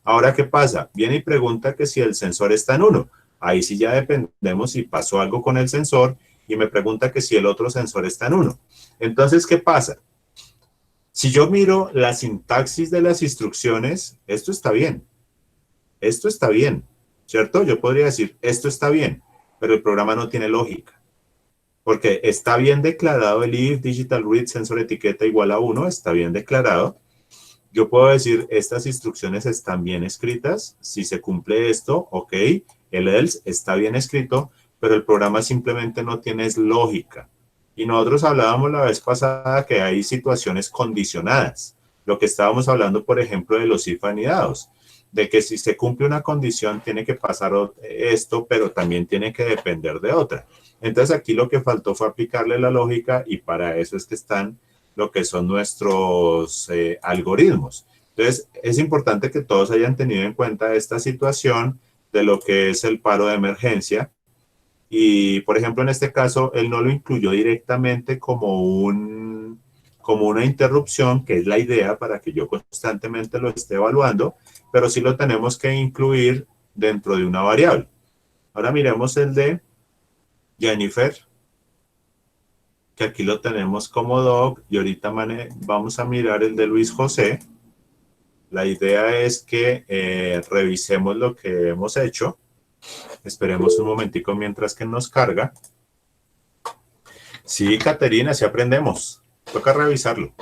Ahora, ¿qué pasa? Viene y pregunta que si el sensor está en 1. Ahí sí ya dependemos si pasó algo con el sensor y me pregunta que si el otro sensor está en 1. Entonces, ¿qué pasa? Si yo miro la sintaxis de las instrucciones, esto está bien. Esto está bien, ¿cierto? Yo podría decir, esto está bien, pero el programa no tiene lógica. Porque está bien declarado el if digital read sensor etiqueta igual a 1, está bien declarado. Yo puedo decir, estas instrucciones están bien escritas. Si se cumple esto, ok, el else está bien escrito, pero el programa simplemente no tiene lógica. Y nosotros hablábamos la vez pasada que hay situaciones condicionadas. Lo que estábamos hablando, por ejemplo, de los if anidados. De que si se cumple una condición tiene que pasar esto, pero también tiene que depender de otra. Entonces aquí lo que faltó fue aplicarle la lógica y para eso es que están lo que son nuestros algoritmos. Entonces es importante que todos hayan tenido en cuenta esta situación de lo que es el paro de emergencia. Y por ejemplo en este caso él no lo incluyó directamente como una interrupción, que es la idea para que yo constantemente lo esté evaluando, pero sí lo tenemos que incluir dentro de una variable. Ahora miremos el de Jennifer, que aquí lo tenemos como dog, y ahorita vamos a mirar el de Luis José. La idea es que revisemos lo que hemos hecho. Esperemos un momentico mientras que nos carga. Sí, Caterina, sí aprendemos. Toca revisarlo.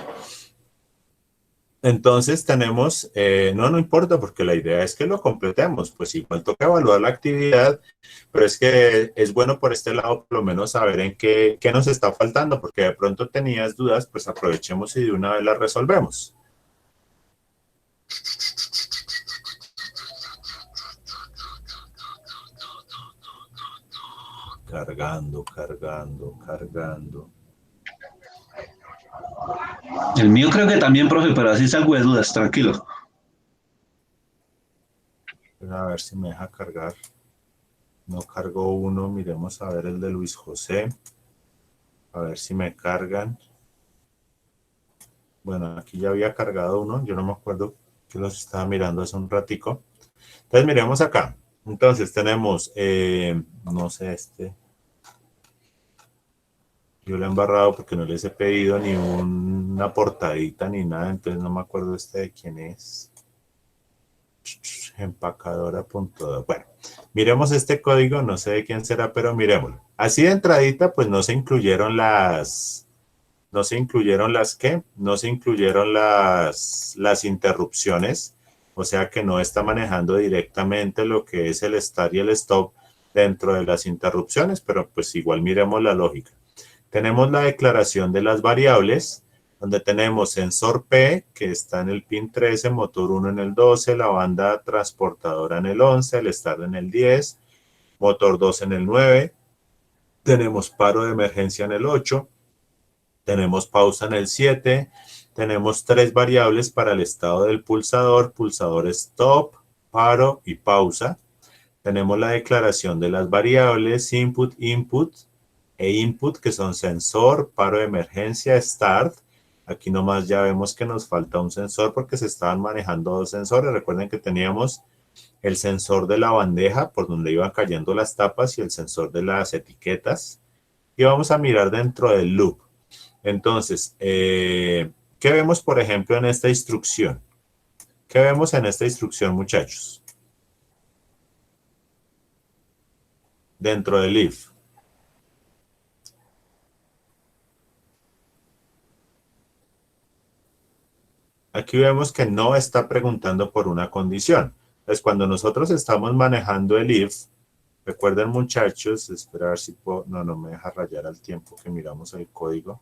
Entonces tenemos, no importa porque la idea es que lo completemos, pues igual toca evaluar la actividad, pero es que es bueno por este lado por lo menos saber en qué nos está faltando, porque de pronto tenías dudas, pues aprovechemos y de una vez las resolvemos. Cargando. El mío creo que también, profe, pero así salgo de dudas, tranquilo. A ver si me deja cargar. No cargó uno. Miremos a ver el de Luis José. A ver si me cargan. Bueno, aquí ya había cargado uno. Yo no me acuerdo que los estaba mirando hace un ratico. Entonces miremos acá. Entonces tenemos, no sé, yo lo he embarrado porque no les he pedido ni una portadita ni nada. Entonces no me acuerdo de quién es. Empacadora.do. Bueno, miremos este código, no sé de quién será, pero miremoslo. Así de entradita, pues no se incluyeron las interrupciones, o sea que no está manejando directamente lo que es el start y el stop dentro de las interrupciones, pero pues igual miremos la lógica. Tenemos la declaración de las variables, donde tenemos sensor P, que está en el pin 13, motor 1 en el 12, la banda transportadora en el 11, el start en el 10, motor 2 en el 9, tenemos paro de emergencia en el 8, tenemos pausa en el 7, tenemos 3 variables para el estado del pulsador, pulsador stop, paro y pausa. Tenemos la declaración de las variables input e input, que son sensor, paro de emergencia, start. Aquí nomás ya vemos que nos falta un sensor porque se estaban manejando 2 sensores. Recuerden que teníamos el sensor de la bandeja por donde iban cayendo las tapas y el sensor de las etiquetas. Y vamos a mirar dentro del loop. Entonces, ¿qué vemos, por ejemplo, en esta instrucción? ¿Qué vemos en esta instrucción, muchachos? Dentro del if. Aquí vemos que no está preguntando por una condición. Entonces, cuando nosotros estamos manejando el if, recuerden, muchachos, esperar si puedo, no me deja rayar al tiempo que miramos el código.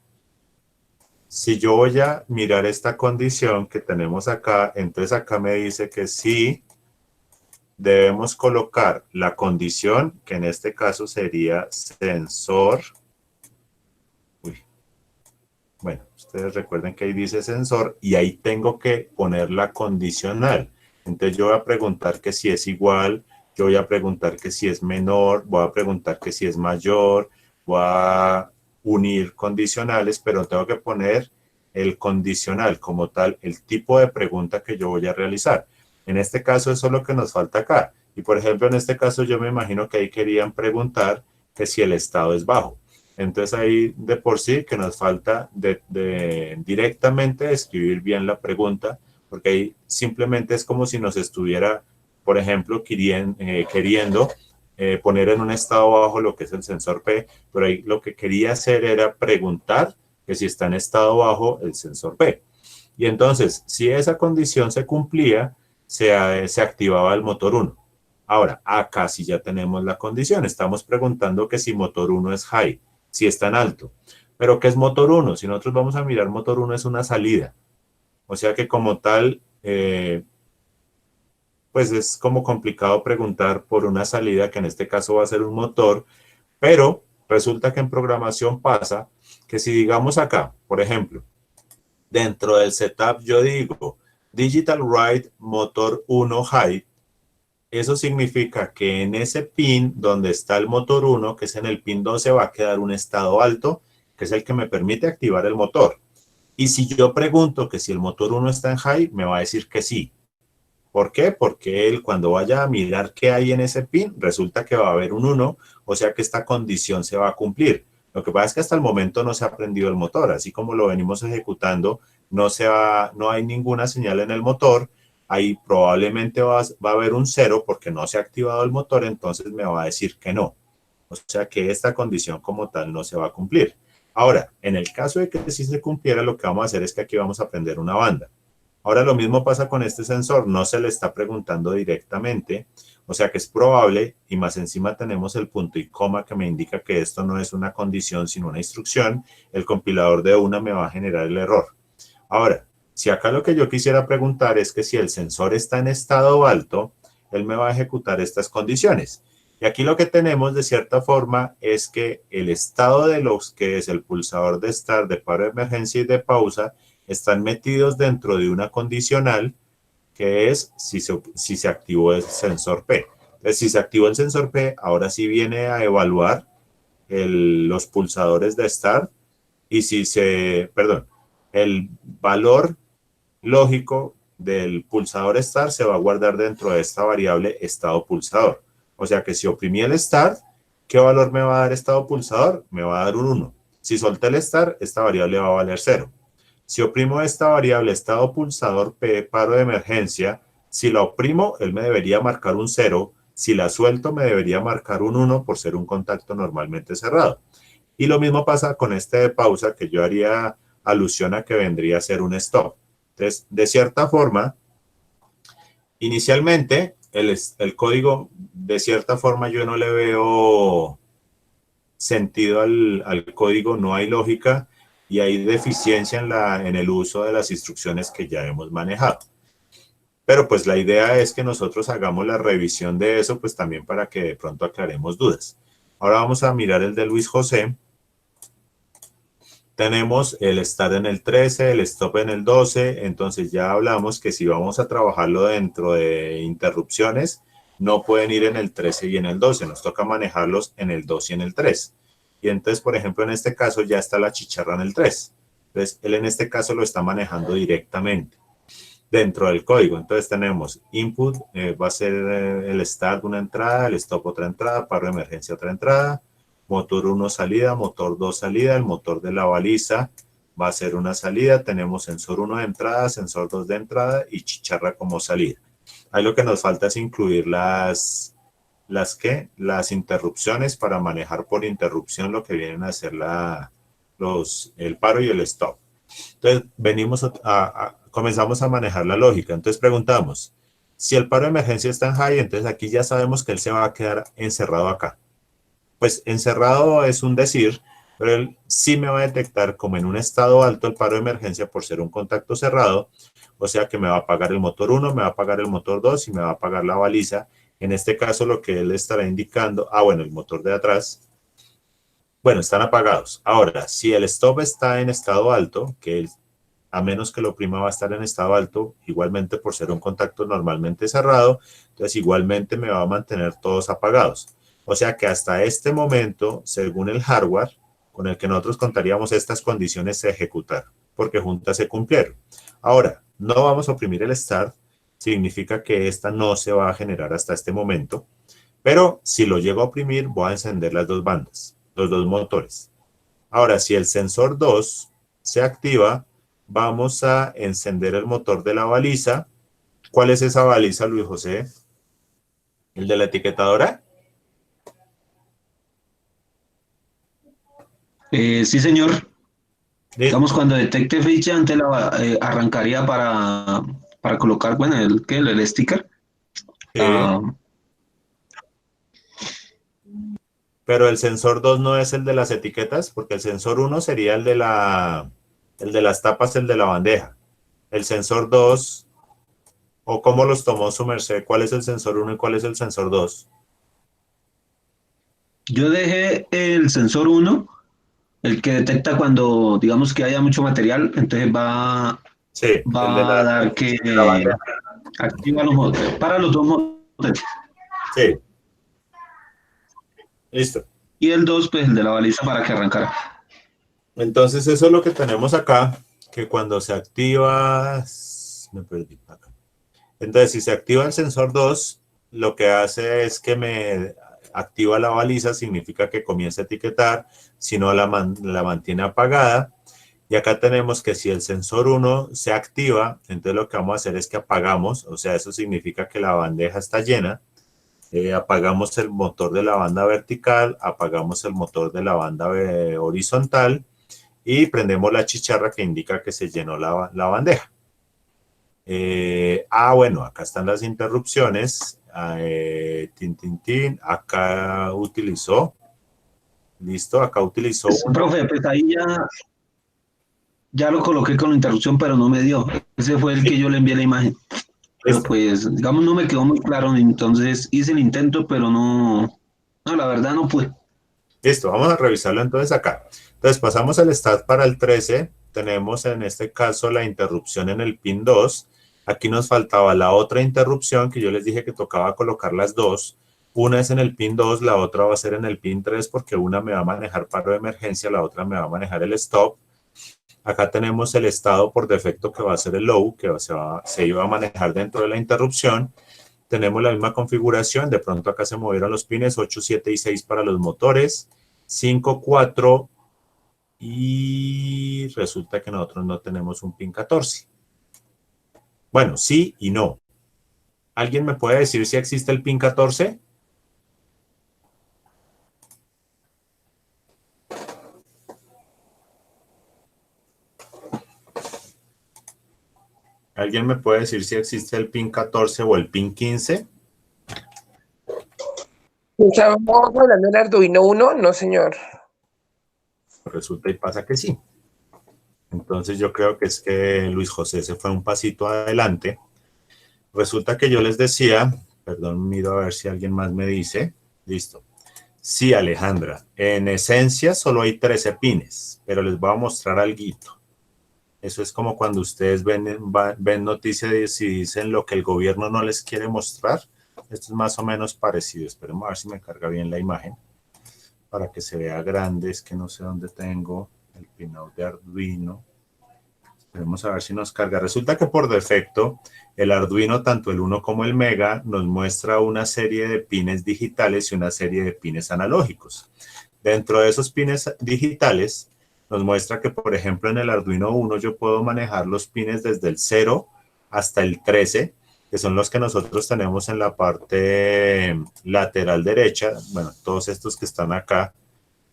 Si yo voy a mirar esta condición que tenemos acá, entonces acá me dice que sí debemos colocar la condición, que en este caso sería sensor. Bueno, ustedes recuerden que ahí dice sensor y ahí tengo que poner la condicional. Entonces yo voy a preguntar que si es igual, yo voy a preguntar que si es menor, voy a preguntar que si es mayor, voy a unir condicionales, pero tengo que poner el condicional como tal, el tipo de pregunta que yo voy a realizar. En este caso eso es lo que nos falta acá. Y por ejemplo, en este caso yo me imagino que ahí querían preguntar que si el estado es bajo. Entonces ahí de por sí que nos falta directamente escribir bien la pregunta, porque ahí simplemente es como si nos estuviera, por ejemplo, queriendo poner en un estado bajo lo que es el sensor P, pero ahí lo que quería hacer era preguntar que si está en estado bajo el sensor P. Y entonces, si esa condición se cumplía, se activaba el motor 1. Ahora, acá sí ya tenemos la condición. Estamos preguntando que si motor 1 es high, si es tan alto. Pero ¿qué es motor 1? Si nosotros vamos a mirar, motor 1 es una salida. O sea que como tal, pues es como complicado preguntar por una salida, que en este caso va a ser un motor, pero resulta que en programación pasa que si digamos acá, por ejemplo, dentro del setup yo digo digital write motor 1 high, eso significa que en ese pin donde está el motor 1, que es en el pin 12, va a quedar un estado alto, que es el que me permite activar el motor. Y si yo pregunto que si el motor 1 está en high, me va a decir que sí. ¿Por qué? Porque él cuando vaya a mirar qué hay en ese pin, resulta que va a haber un 1, o sea que esta condición se va a cumplir. Lo que pasa es que hasta el momento no se ha prendido el motor, así como lo venimos ejecutando, no hay ninguna señal en el motor. Ahí probablemente va a haber un 0 porque no se ha activado el motor, entonces me va a decir que no. O sea que esta condición como tal no se va a cumplir. Ahora, en el caso de que sí se cumpliera, lo que vamos a hacer es que aquí vamos a prender una banda. Ahora lo mismo pasa con este sensor, no se le está preguntando directamente, o sea que es probable, y más encima tenemos el punto y coma que me indica que esto no es una condición sino una instrucción, el compilador de una me va a generar el error. Ahora, si acá lo que yo quisiera preguntar es que si el sensor está en estado alto, él me va a ejecutar estas condiciones. Y aquí lo que tenemos de cierta forma es que el estado de los que es el pulsador de start, de paro de emergencia y de pausa, están metidos dentro de una condicional que es si se activó el sensor P. Entonces, si se activó el sensor P, ahora sí viene a evaluar los pulsadores de start y el valor lógico del pulsador start se va a guardar dentro de esta variable estado pulsador. O sea que si oprimí el start, ¿qué valor me va a dar estado pulsador? Me va a dar un 1. Si solté el start, esta variable va a valer 0. Si oprimo esta variable estado pulsador P, paro de emergencia, si la oprimo, él me debería marcar un 0. Si la suelto, me debería marcar un 1 por ser un contacto normalmente cerrado. Y lo mismo pasa con este de pausa, que yo haría alusión a que vendría a ser un stop. Entonces, de cierta forma, inicialmente, el código, de cierta forma, yo no le veo sentido al código, no hay lógica y hay deficiencia en el uso de las instrucciones que ya hemos manejado. Pero pues la idea es que nosotros hagamos la revisión de eso, pues también para que de pronto aclaremos dudas. Ahora vamos a mirar el de Luis José. Tenemos el start en el 13, el stop en el 12, entonces ya hablamos que si vamos a trabajarlo dentro de interrupciones, no pueden ir en el 13 y en el 12, nos toca manejarlos en el 2 y en el 3. Y entonces, por ejemplo, en este caso ya está la chicharra en el 3. Entonces, él en este caso lo está manejando directamente dentro del código. Entonces tenemos input, va a ser el start una entrada, el stop otra entrada, paro de emergencia otra entrada, motor 1 salida, motor 2 salida, el motor de la baliza va a ser una salida, tenemos sensor 1 de entrada, sensor 2 de entrada y chicharra como salida. Ahí lo que nos falta es incluir las interrupciones para manejar por interrupción lo que vienen a ser el paro y el stop. Entonces venimos comenzamos a manejar la lógica. Entonces preguntamos, si el paro de emergencia está en high, entonces aquí ya sabemos que él se va a quedar encerrado acá. Pues encerrado es un decir, pero él sí me va a detectar como en un estado alto el paro de emergencia por ser un contacto cerrado, o sea que me va a apagar el motor 1, me va a apagar el motor 2 y me va a apagar la baliza. En este caso lo que él estará indicando, bueno, el motor de atrás, bueno, están apagados. Ahora, si el stop está en estado alto, que él, a menos que lo oprima va a estar en estado alto, igualmente por ser un contacto normalmente cerrado, entonces igualmente me va a mantener todos apagados. O sea que hasta este momento, según el hardware con el que nosotros contaríamos, estas condiciones se ejecutaron, porque juntas se cumplieron. Ahora, no vamos a oprimir el start, significa que esta no se va a generar hasta este momento, pero si lo llego a oprimir, voy a encender las dos bandas, los dos motores. Ahora, si el sensor 2 se activa, vamos a encender el motor de la baliza. ¿Cuál es esa baliza, Luis José? ¿El de la etiquetadora? Sí, señor. Digamos, cuando detecte fecha, antes arrancaría para colocar, bueno, el sticker. Pero el sensor 2 no es el de las etiquetas, porque el sensor 1 sería el de las tapas, el de la bandeja. El sensor 2, o cómo los tomó su merced, ¿cuál es el sensor 1 y cuál es el sensor 2? Yo dejé el sensor 1, el que detecta cuando, digamos, que haya mucho material, entonces va a dar que activa los motores, para los dos motores. Sí. Listo. Y el 2, pues el de la baliza para que arrancara. Entonces eso es lo que tenemos acá, que cuando se activa, me perdí acá. Entonces si se activa el sensor 2, lo que hace es que me activa la baliza, significa que comienza a etiquetar, si no la mantiene apagada. Y acá tenemos que si el sensor 1 se activa, entonces lo que vamos a hacer es que apagamos, o sea, eso significa que la bandeja está llena. Apagamos el motor de la banda vertical, apagamos el motor de la banda horizontal y prendemos la chicharra que indica que se llenó la bandeja. Bueno, acá están las interrupciones. Acá utilizó. Listo, acá utilizó. Profe, pues ahí ya lo coloqué con la interrupción, pero no me dio. Ese fue el que yo le envié la imagen. Pero pues, digamos, no me quedó muy claro, entonces hice el intento, pero no, la verdad no pude. Listo, vamos a revisarlo entonces acá. Entonces pasamos al start para el 13, tenemos en este caso la interrupción en el pin 2, Aquí nos faltaba la otra interrupción que yo les dije que tocaba colocar las dos. Una es en el pin 2, la otra va a ser en el pin 3 porque una me va a manejar paro de emergencia, la otra me va a manejar el stop. Acá tenemos el estado por defecto que va a ser el low, que se iba a manejar dentro de la interrupción. Tenemos la misma configuración, de pronto acá se movieron los pines 8, 7 y 6 para los motores, 5, 4 y resulta que nosotros no tenemos un pin 14. Bueno, sí y no. ¿Alguien me puede decir si existe el pin 14? ¿Alguien me puede decir si existe el pin 14 o el pin 15? ¿Estábamos hablando del Arduino 1? No, señor. Resulta y pasa que sí. Entonces yo creo que es que Luis José se fue un pasito adelante. Resulta que yo les decía, perdón, miro a ver si alguien más me dice. Listo. Sí, Alejandra, en esencia solo hay 13 pines, pero les voy a mostrar alguito. Eso es como cuando ustedes ven noticias y dicen lo que el gobierno no les quiere mostrar. Esto es más o menos parecido. Esperemos a ver si me carga bien la imagen para que se vea grande. Es que no sé dónde tengo el pinout de Arduino. Esperemos a ver si nos carga. Resulta que por defecto el Arduino, tanto el 1 como el Mega, nos muestra una serie de pines digitales y una serie de pines analógicos. Dentro de esos pines digitales nos muestra que, por ejemplo, en el Arduino 1 yo puedo manejar los pines desde el 0 hasta el 13, que son los que nosotros tenemos en la parte lateral derecha. Bueno, todos estos que están acá.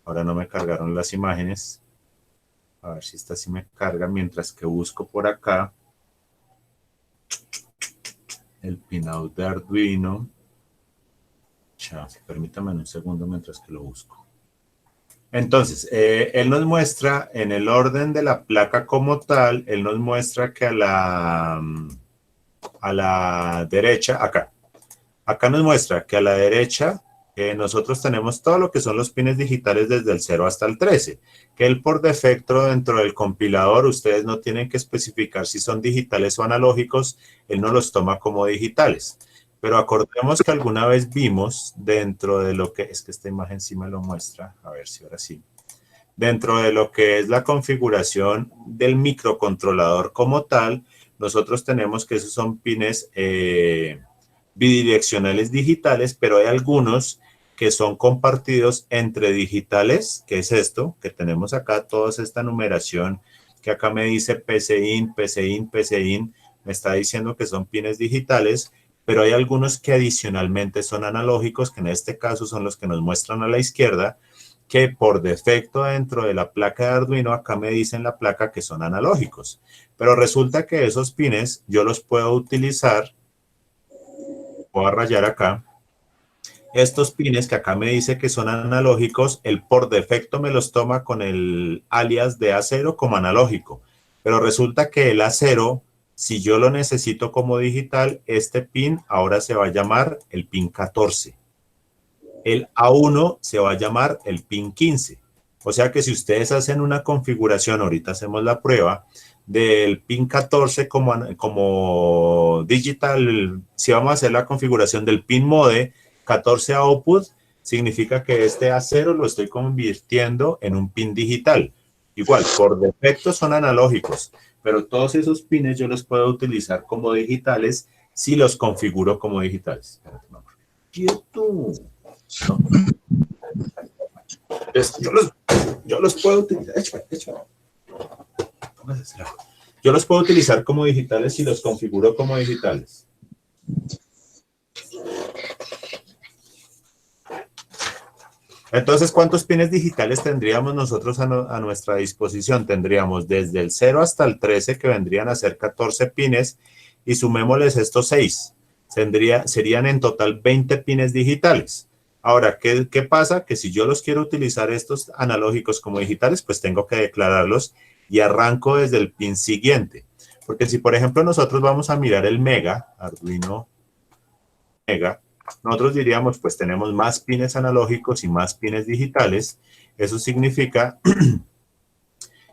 Ahora no me cargaron las imágenes. A ver si esta sí me carga mientras que busco por acá el pinout de Arduino. Permítame un segundo mientras que lo busco. Entonces, él nos muestra en el orden de la placa como tal, él nos muestra que a la derecha, acá nos muestra que a la derecha nosotros tenemos todo lo que son los pines digitales desde el 0 hasta el 13, que él por defecto dentro del compilador, ustedes no tienen que especificar si son digitales o analógicos, él no los toma como digitales. Pero acordemos que alguna vez vimos dentro de lo que, es que esta imagen sí me lo muestra, a ver si ahora sí, dentro de lo que es la configuración del microcontrolador como tal, nosotros tenemos que esos son pines bidireccionales digitales, pero hay algunos que son compartidos entre digitales, que es esto, que tenemos acá, toda esta numeración, que acá me dice PCIN, PCIN, PCIN, me está diciendo que son pines digitales, pero hay algunos que adicionalmente son analógicos, que en este caso son los que nos muestran a la izquierda, que por defecto dentro de la placa de Arduino, acá me dicen la placa que son analógicos. Pero resulta que esos pines yo los puedo utilizar, voy a rayar acá, estos pines que acá me dice que son analógicos, él por defecto me los toma con el alias de A0 como analógico. Pero resulta que el A0, si yo lo necesito como digital, este pin ahora se va a llamar el pin 14. El A1 se va a llamar el pin 15. O sea que si ustedes hacen una configuración, ahorita hacemos la prueba, del pin 14 como digital, si vamos a hacer la configuración del pin mode 14 output, significa que este A0 lo estoy convirtiendo en un pin digital. Igual, por defecto son analógicos, pero todos esos pines yo los puedo utilizar como digitales si los configuro como digitales. ¡Quieto! No. Yo los puedo utilizar. Yo los puedo utilizar como digitales si los configuro como digitales. Entonces, ¿cuántos pines digitales tendríamos nosotros a nuestra disposición? Tendríamos desde el 0 hasta el 13, que vendrían a ser 14 pines, y sumémosles estos 6. Serían en total 20 pines digitales. Ahora, ¿qué pasa? Que si yo los quiero utilizar estos analógicos como digitales, pues tengo que declararlos y arranco desde el pin siguiente. Porque si, por ejemplo, nosotros vamos a mirar el Mega, Arduino Mega, nosotros diríamos, pues tenemos más pines analógicos y más pines digitales. Eso significa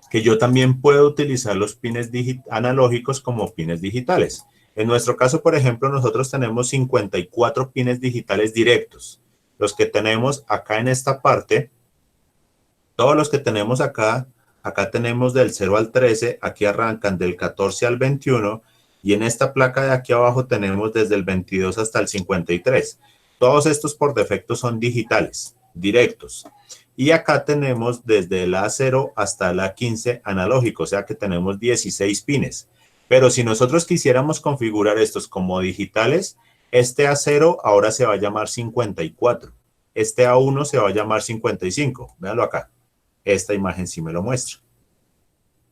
que yo también puedo utilizar los pines analógicos como pines digitales. En nuestro caso, por ejemplo, nosotros tenemos 54 pines digitales directos. Los que tenemos acá en esta parte, todos los que tenemos acá, acá tenemos del 0 al 13, aquí arrancan del 14 al 21, y en esta placa de aquí abajo tenemos desde el 22 hasta el 53. Todos estos por defecto son digitales, directos. Y acá tenemos desde el A0 hasta el A15 analógico, o sea que tenemos 16 pines. Pero si nosotros quisiéramos configurar estos como digitales, este A0 ahora se va a llamar 54. Este A1 se va a llamar 55. Véanlo acá. Esta imagen sí me lo muestra.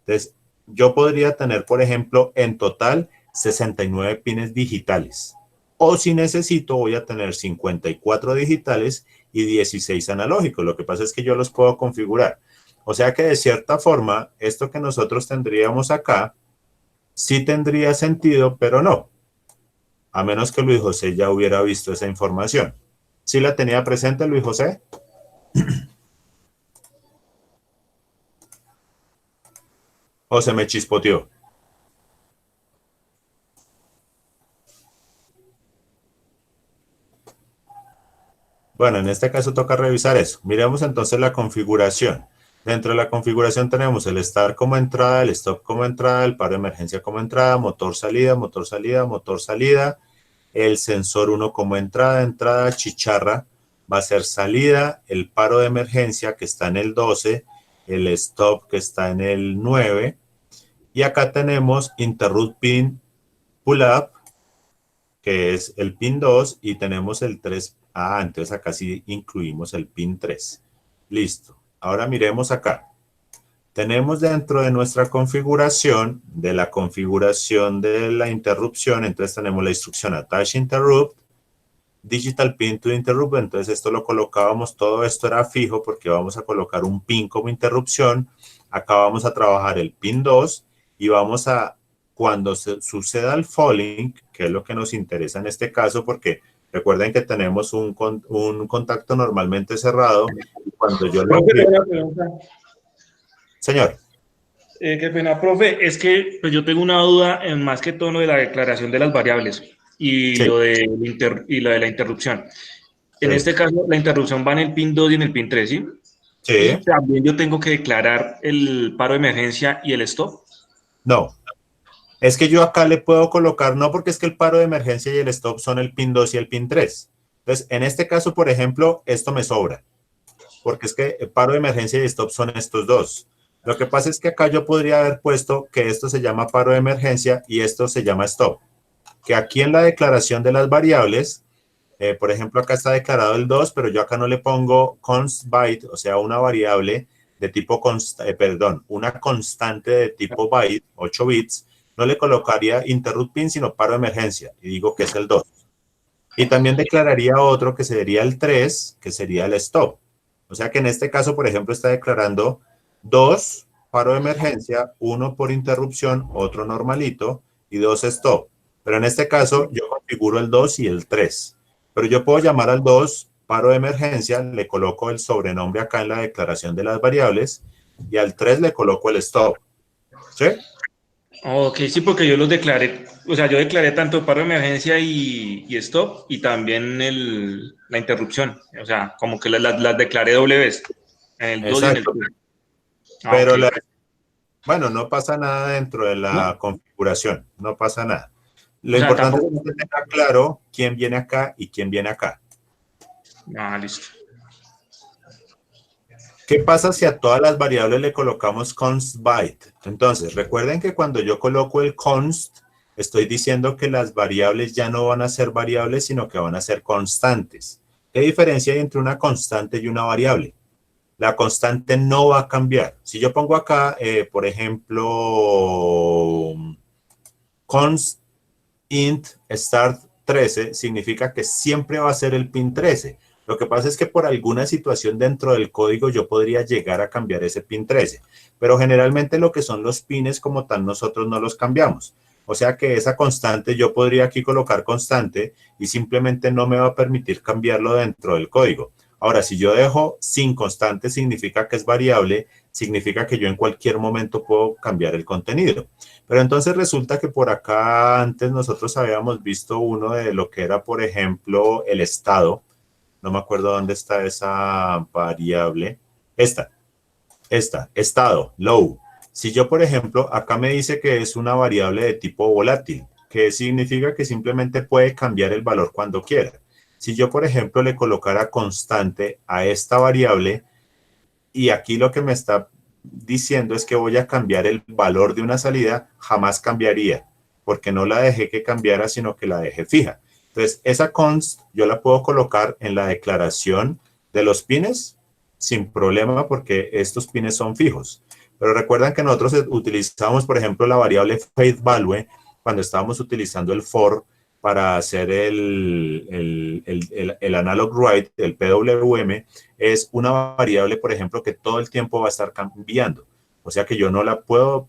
Entonces, yo podría tener, por ejemplo, en total 69 pines digitales. O si necesito, voy a tener 54 digitales y 16 analógicos. Lo que pasa es que yo los puedo configurar. O sea que de cierta forma, esto que nosotros tendríamos acá, sí tendría sentido, pero no. A menos que Luis José ya hubiera visto esa información. ¿Sí la tenía presente, Luis José? ¿O se me chispoteó? Bueno, en este caso toca revisar eso. Miremos entonces la configuración. Dentro de la configuración tenemos el start como entrada, el stop como entrada, el paro de emergencia como entrada, motor salida, motor salida, motor salida, el sensor 1 como entrada, chicharra va a ser salida, el paro de emergencia que está en el 12, el stop que está en el 9, y acá tenemos interrupt pin pull up, que es el pin 2, y tenemos el 3. Entonces acá sí incluimos el pin 3. Listo. Ahora miremos acá. Tenemos dentro de nuestra configuración, de la interrupción, entonces tenemos la instrucción attach interrupt, digital pin to interrupt, entonces esto lo colocábamos, todo esto era fijo porque vamos a colocar un pin como interrupción. Acá vamos a trabajar el pin 2 y vamos a, cuando suceda el falling, que es lo que nos interesa en este caso, porque recuerden que tenemos un contacto normalmente cerrado. Cuando yo lo... Señor. Qué pena, profe. Es que pues, yo tengo una duda en más que todo lo de la declaración de las variables y, sí, lo de la interrupción. En este caso, la interrupción va en el pin 2 y en el pin 3, ¿sí? Sí. Y también yo tengo que declarar el paro de emergencia y el stop. No. Es que yo acá le puedo colocar, no, porque es que el paro de emergencia y el stop son el pin 2 y el pin 3. Entonces, en este caso, por ejemplo, esto me sobra. Porque es que el paro de emergencia y stop son estos dos. Lo que pasa es que acá yo podría haber puesto que esto se llama paro de emergencia y esto se llama stop. Que aquí en la declaración de las variables, por ejemplo, acá está declarado el 2, pero yo acá no le pongo const byte, o sea, una variable de tipo, una constante de tipo byte, 8 bits, no le colocaría interrupt pin, sino paro de emergencia, y digo que es el 2. Y también declararía otro que sería el 3, que sería el stop. O sea que en este caso, por ejemplo, está declarando 2 paro de emergencia, 1 por interrupción, otro normalito, y 2 stop. Pero en este caso, yo configuro el 2 y el 3. Pero yo puedo llamar al 2 paro de emergencia, le coloco el sobrenombre acá en la declaración de las variables, y al 3 le coloco el stop. ¿Sí? Ok, sí, porque yo los declaré, o sea, yo declaré tanto paro de emergencia y stop, y también la interrupción, o sea, como que las declaré doble vez, en el 2 y en el 3. Pero, okay, bueno, no pasa nada dentro de la configuración, no pasa nada. Lo importante es que tenga claro quién viene acá y quién viene acá. Listo. ¿Qué pasa si a todas las variables le colocamos const byte? Entonces, recuerden que cuando yo coloco el const, estoy diciendo que las variables ya no van a ser variables, sino que van a ser constantes. ¿Qué diferencia hay entre una constante y una variable? La constante no va a cambiar. Si yo pongo acá, por ejemplo, const int start 13, significa que siempre va a ser el pin 13. Lo que pasa es que por alguna situación dentro del código yo podría llegar a cambiar ese pin 13. Pero generalmente lo que son los pines como tal nosotros no los cambiamos. O sea que esa constante yo podría aquí colocar constante y simplemente no me va a permitir cambiarlo dentro del código. Ahora, si yo dejo sin constante, significa que es variable, significa que yo en cualquier momento puedo cambiar el contenido. Pero entonces resulta que por acá antes nosotros habíamos visto uno de lo que era, por ejemplo, el estado. No me acuerdo dónde está esa variable. Esta, estado, low. Si yo, por ejemplo, acá me dice que es una variable de tipo volátil, que significa que simplemente puede cambiar el valor cuando quiera. Si yo, por ejemplo, le colocara constante a esta variable, y aquí lo que me está diciendo es que voy a cambiar el valor de una salida, jamás cambiaría, porque no la dejé que cambiara, sino que la dejé fija. Entonces, esa const yo la puedo colocar en la declaración de los pines sin problema, porque estos pines son fijos. Pero recuerdan que nosotros utilizamos, por ejemplo, la variable faith value cuando estábamos utilizando el for para hacer el analog write, el PWM, es una variable, por ejemplo, que todo el tiempo va a estar cambiando. O sea que yo no puedo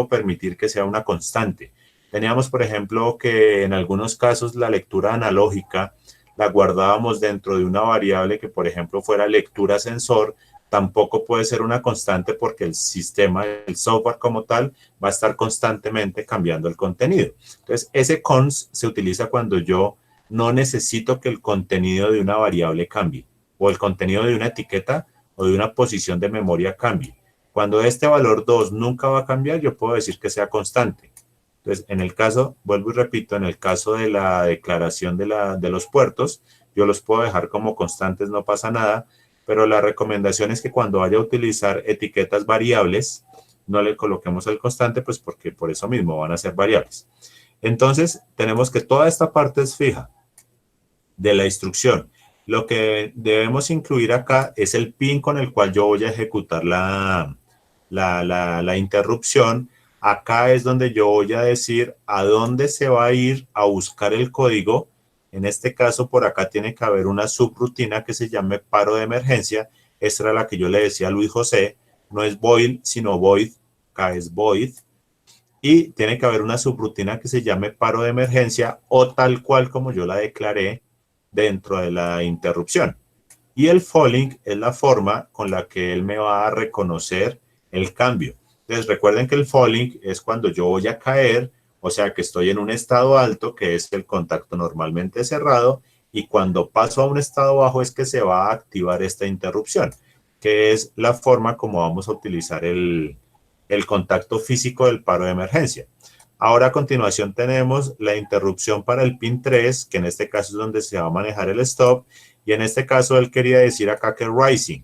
permitir que sea una constante. Teníamos, por ejemplo, que en algunos casos la lectura analógica la guardábamos dentro de una variable que, por ejemplo, fuera lectura sensor. Tampoco puede ser una constante porque el sistema, el software como tal, va a estar constantemente cambiando el contenido. Entonces, ese const se utiliza cuando yo no necesito que el contenido de una variable cambie, o el contenido de una etiqueta o de una posición de memoria cambie. Cuando este valor 2 nunca va a cambiar, yo puedo decir que sea constante. Entonces, en el caso, vuelvo y repito, en el caso de la declaración de los puertos, yo los puedo dejar como constantes, no pasa nada, pero la recomendación es que cuando vaya a utilizar etiquetas variables, no le coloquemos el constante, pues porque por eso mismo van a ser variables. Entonces, tenemos que toda esta parte es fija de la instrucción. Lo que debemos incluir acá es el pin con el cual yo voy a ejecutar la interrupción. Acá es donde yo voy a decir a dónde se va a ir a buscar el código. En este caso, por acá tiene que haber una subrutina que se llame paro de emergencia. Esta era la que yo le decía a Luis José. No es void, sino void. Acá es void. Y tiene que haber una subrutina que se llame paro de emergencia o tal cual como yo la declaré dentro de la interrupción. Y el falling es la forma con la que él me va a reconocer el cambio. Entonces, recuerden que el falling es cuando yo voy a caer, o sea que estoy en un estado alto, que es el contacto normalmente cerrado, y cuando paso a un estado bajo es que se va a activar esta interrupción, que es la forma como vamos a utilizar el contacto físico del paro de emergencia. Ahora a continuación tenemos la interrupción para el pin 3, que en este caso es donde se va a manejar el stop, y en este caso él quería decir acá que rising.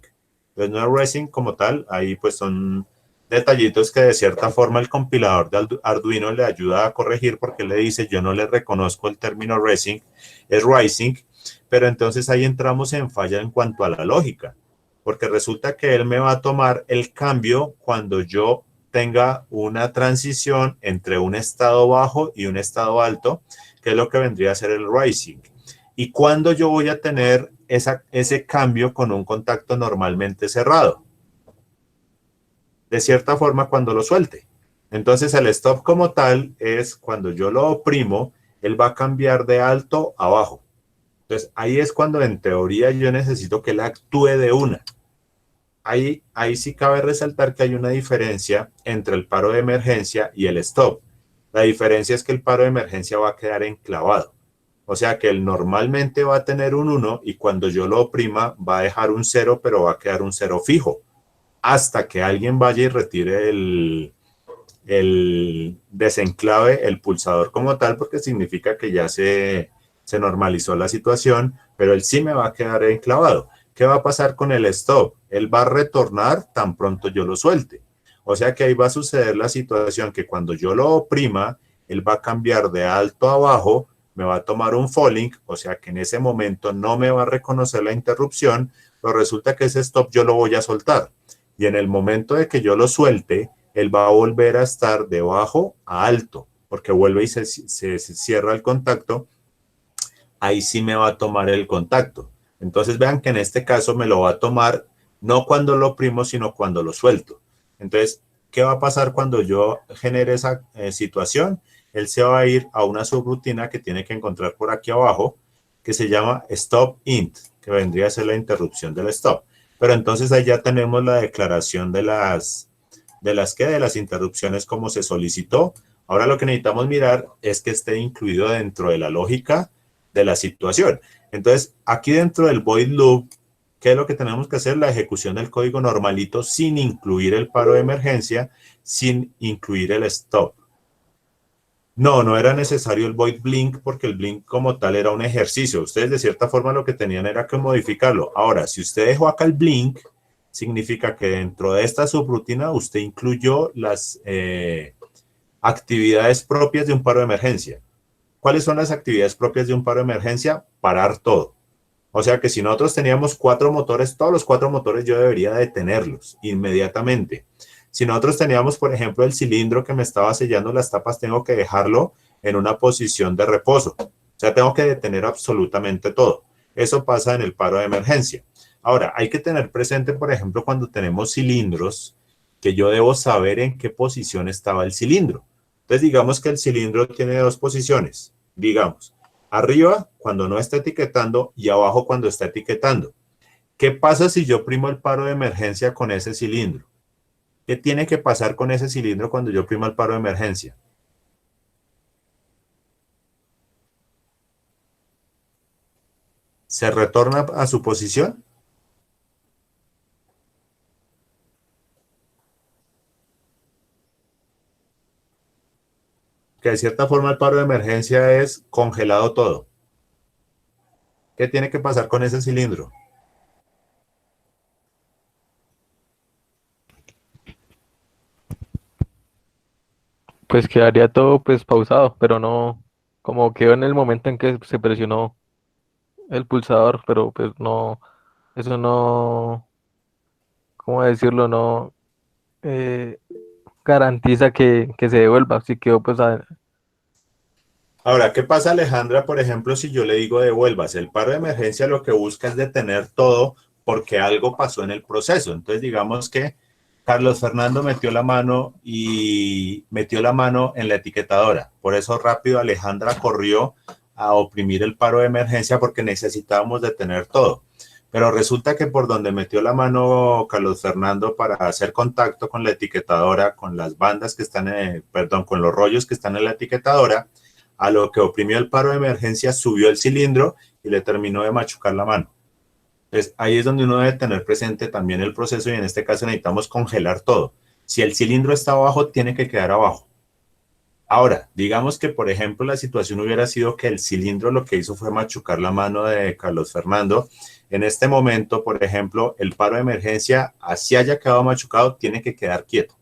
Entonces no es rising como tal, ahí pues son detallitos que de cierta forma el compilador de Arduino le ayuda a corregir porque le dice yo no le reconozco el término rising, es rising, pero entonces ahí entramos en falla en cuanto a la lógica, porque resulta que él me va a tomar el cambio cuando yo tenga una transición entre un estado bajo y un estado alto, que es lo que vendría a ser el rising. Y cuando yo voy a tener ese cambio con un contacto normalmente cerrado. De cierta forma, cuando lo suelte. Entonces, el stop como tal es cuando yo lo oprimo, él va a cambiar de alto a bajo. Entonces, ahí es cuando en teoría yo necesito que él actúe de una. Ahí sí cabe resaltar que hay una diferencia entre el paro de emergencia y el stop. La diferencia es que el paro de emergencia va a quedar enclavado. O sea que él normalmente va a tener un 1 y cuando yo lo oprima va a dejar un 0, pero va a quedar un 0 fijo. Hasta que alguien vaya y retire el desenclave, el pulsador como tal, porque significa que ya se normalizó la situación, pero él sí me va a quedar enclavado. ¿Qué va a pasar con el stop? Él va a retornar tan pronto yo lo suelte. O sea que ahí va a suceder la situación que cuando yo lo oprima, él va a cambiar de alto a bajo, me va a tomar un falling, o sea que en ese momento no me va a reconocer la interrupción, pero resulta que ese stop yo lo voy a soltar. Y en el momento de que yo lo suelte, él va a volver a estar de bajo a alto, porque vuelve y se cierra el contacto. Ahí sí me va a tomar el contacto. Entonces vean que en este caso me lo va a tomar no cuando lo oprimo, sino cuando lo suelto. Entonces, ¿qué va a pasar cuando yo genere esa situación? Él se va a ir a una subrutina que tiene que encontrar por aquí abajo, que se llama stop int, que vendría a ser la interrupción del stop. Pero entonces ahí ya tenemos la declaración de las interrupciones como se solicitó. Ahora lo que necesitamos mirar es que esté incluido dentro de la lógica de la situación. Entonces, aquí dentro del void loop, ¿qué es lo que tenemos que hacer? La ejecución del código normalito sin incluir el paro de emergencia, sin incluir el stop. No era necesario el void blink porque el blink como tal era un ejercicio. Ustedes de cierta forma lo que tenían era que modificarlo. Ahora, si usted dejó acá el blink, significa que dentro de esta subrutina usted incluyó las actividades propias de un paro de emergencia. ¿Cuáles son las actividades propias de un paro de emergencia? Parar todo. O sea que si nosotros teníamos 4 motores, todos los 4 motores yo debería detenerlos inmediatamente. Si nosotros teníamos, por ejemplo, el cilindro que me estaba sellando las tapas, tengo que dejarlo en una posición de reposo. O sea, tengo que detener absolutamente todo. Eso pasa en el paro de emergencia. Ahora, hay que tener presente, por ejemplo, cuando tenemos cilindros, que yo debo saber en qué posición estaba el cilindro. Entonces, digamos que el cilindro tiene 2 posiciones. Digamos, arriba cuando no está etiquetando y abajo cuando está etiquetando. ¿Qué pasa si yo primo el paro de emergencia con ese cilindro? ¿Qué tiene que pasar con ese cilindro cuando yo primo el paro de emergencia? ¿Se retorna a su posición? Que de cierta forma el paro de emergencia es congelado todo. ¿Qué tiene que pasar con ese cilindro? Pues quedaría todo pues pausado, pero no, como quedó en el momento en que se presionó el pulsador, pero pues no, eso no, ¿cómo decirlo? No eh, garantiza que se devuelva, así quedó pues Ahora, ¿qué pasa, Alejandra, por ejemplo, si yo le digo devuelvas? El paro de emergencia lo que busca es detener todo porque algo pasó en el proceso. Entonces, digamos que Carlos Fernando metió la mano en la etiquetadora. Por eso rápido Alejandra corrió a oprimir el paro de emergencia porque necesitábamos detener todo. Pero resulta que por donde metió la mano Carlos Fernando para hacer contacto con la etiquetadora, con las bandas que están, con los rollos que están en la etiquetadora, a lo que oprimió el paro de emergencia, subió el cilindro y le terminó de machucar la mano. Entonces, ahí es donde uno debe tener presente también el proceso y en este caso necesitamos congelar todo. Si el cilindro está abajo, tiene que quedar abajo. Ahora, digamos que, por ejemplo, la situación hubiera sido que el cilindro lo que hizo fue machucar la mano de Carlos Fernando. En este momento, por ejemplo, el paro de emergencia, así haya quedado machucado, tiene que quedar quieto,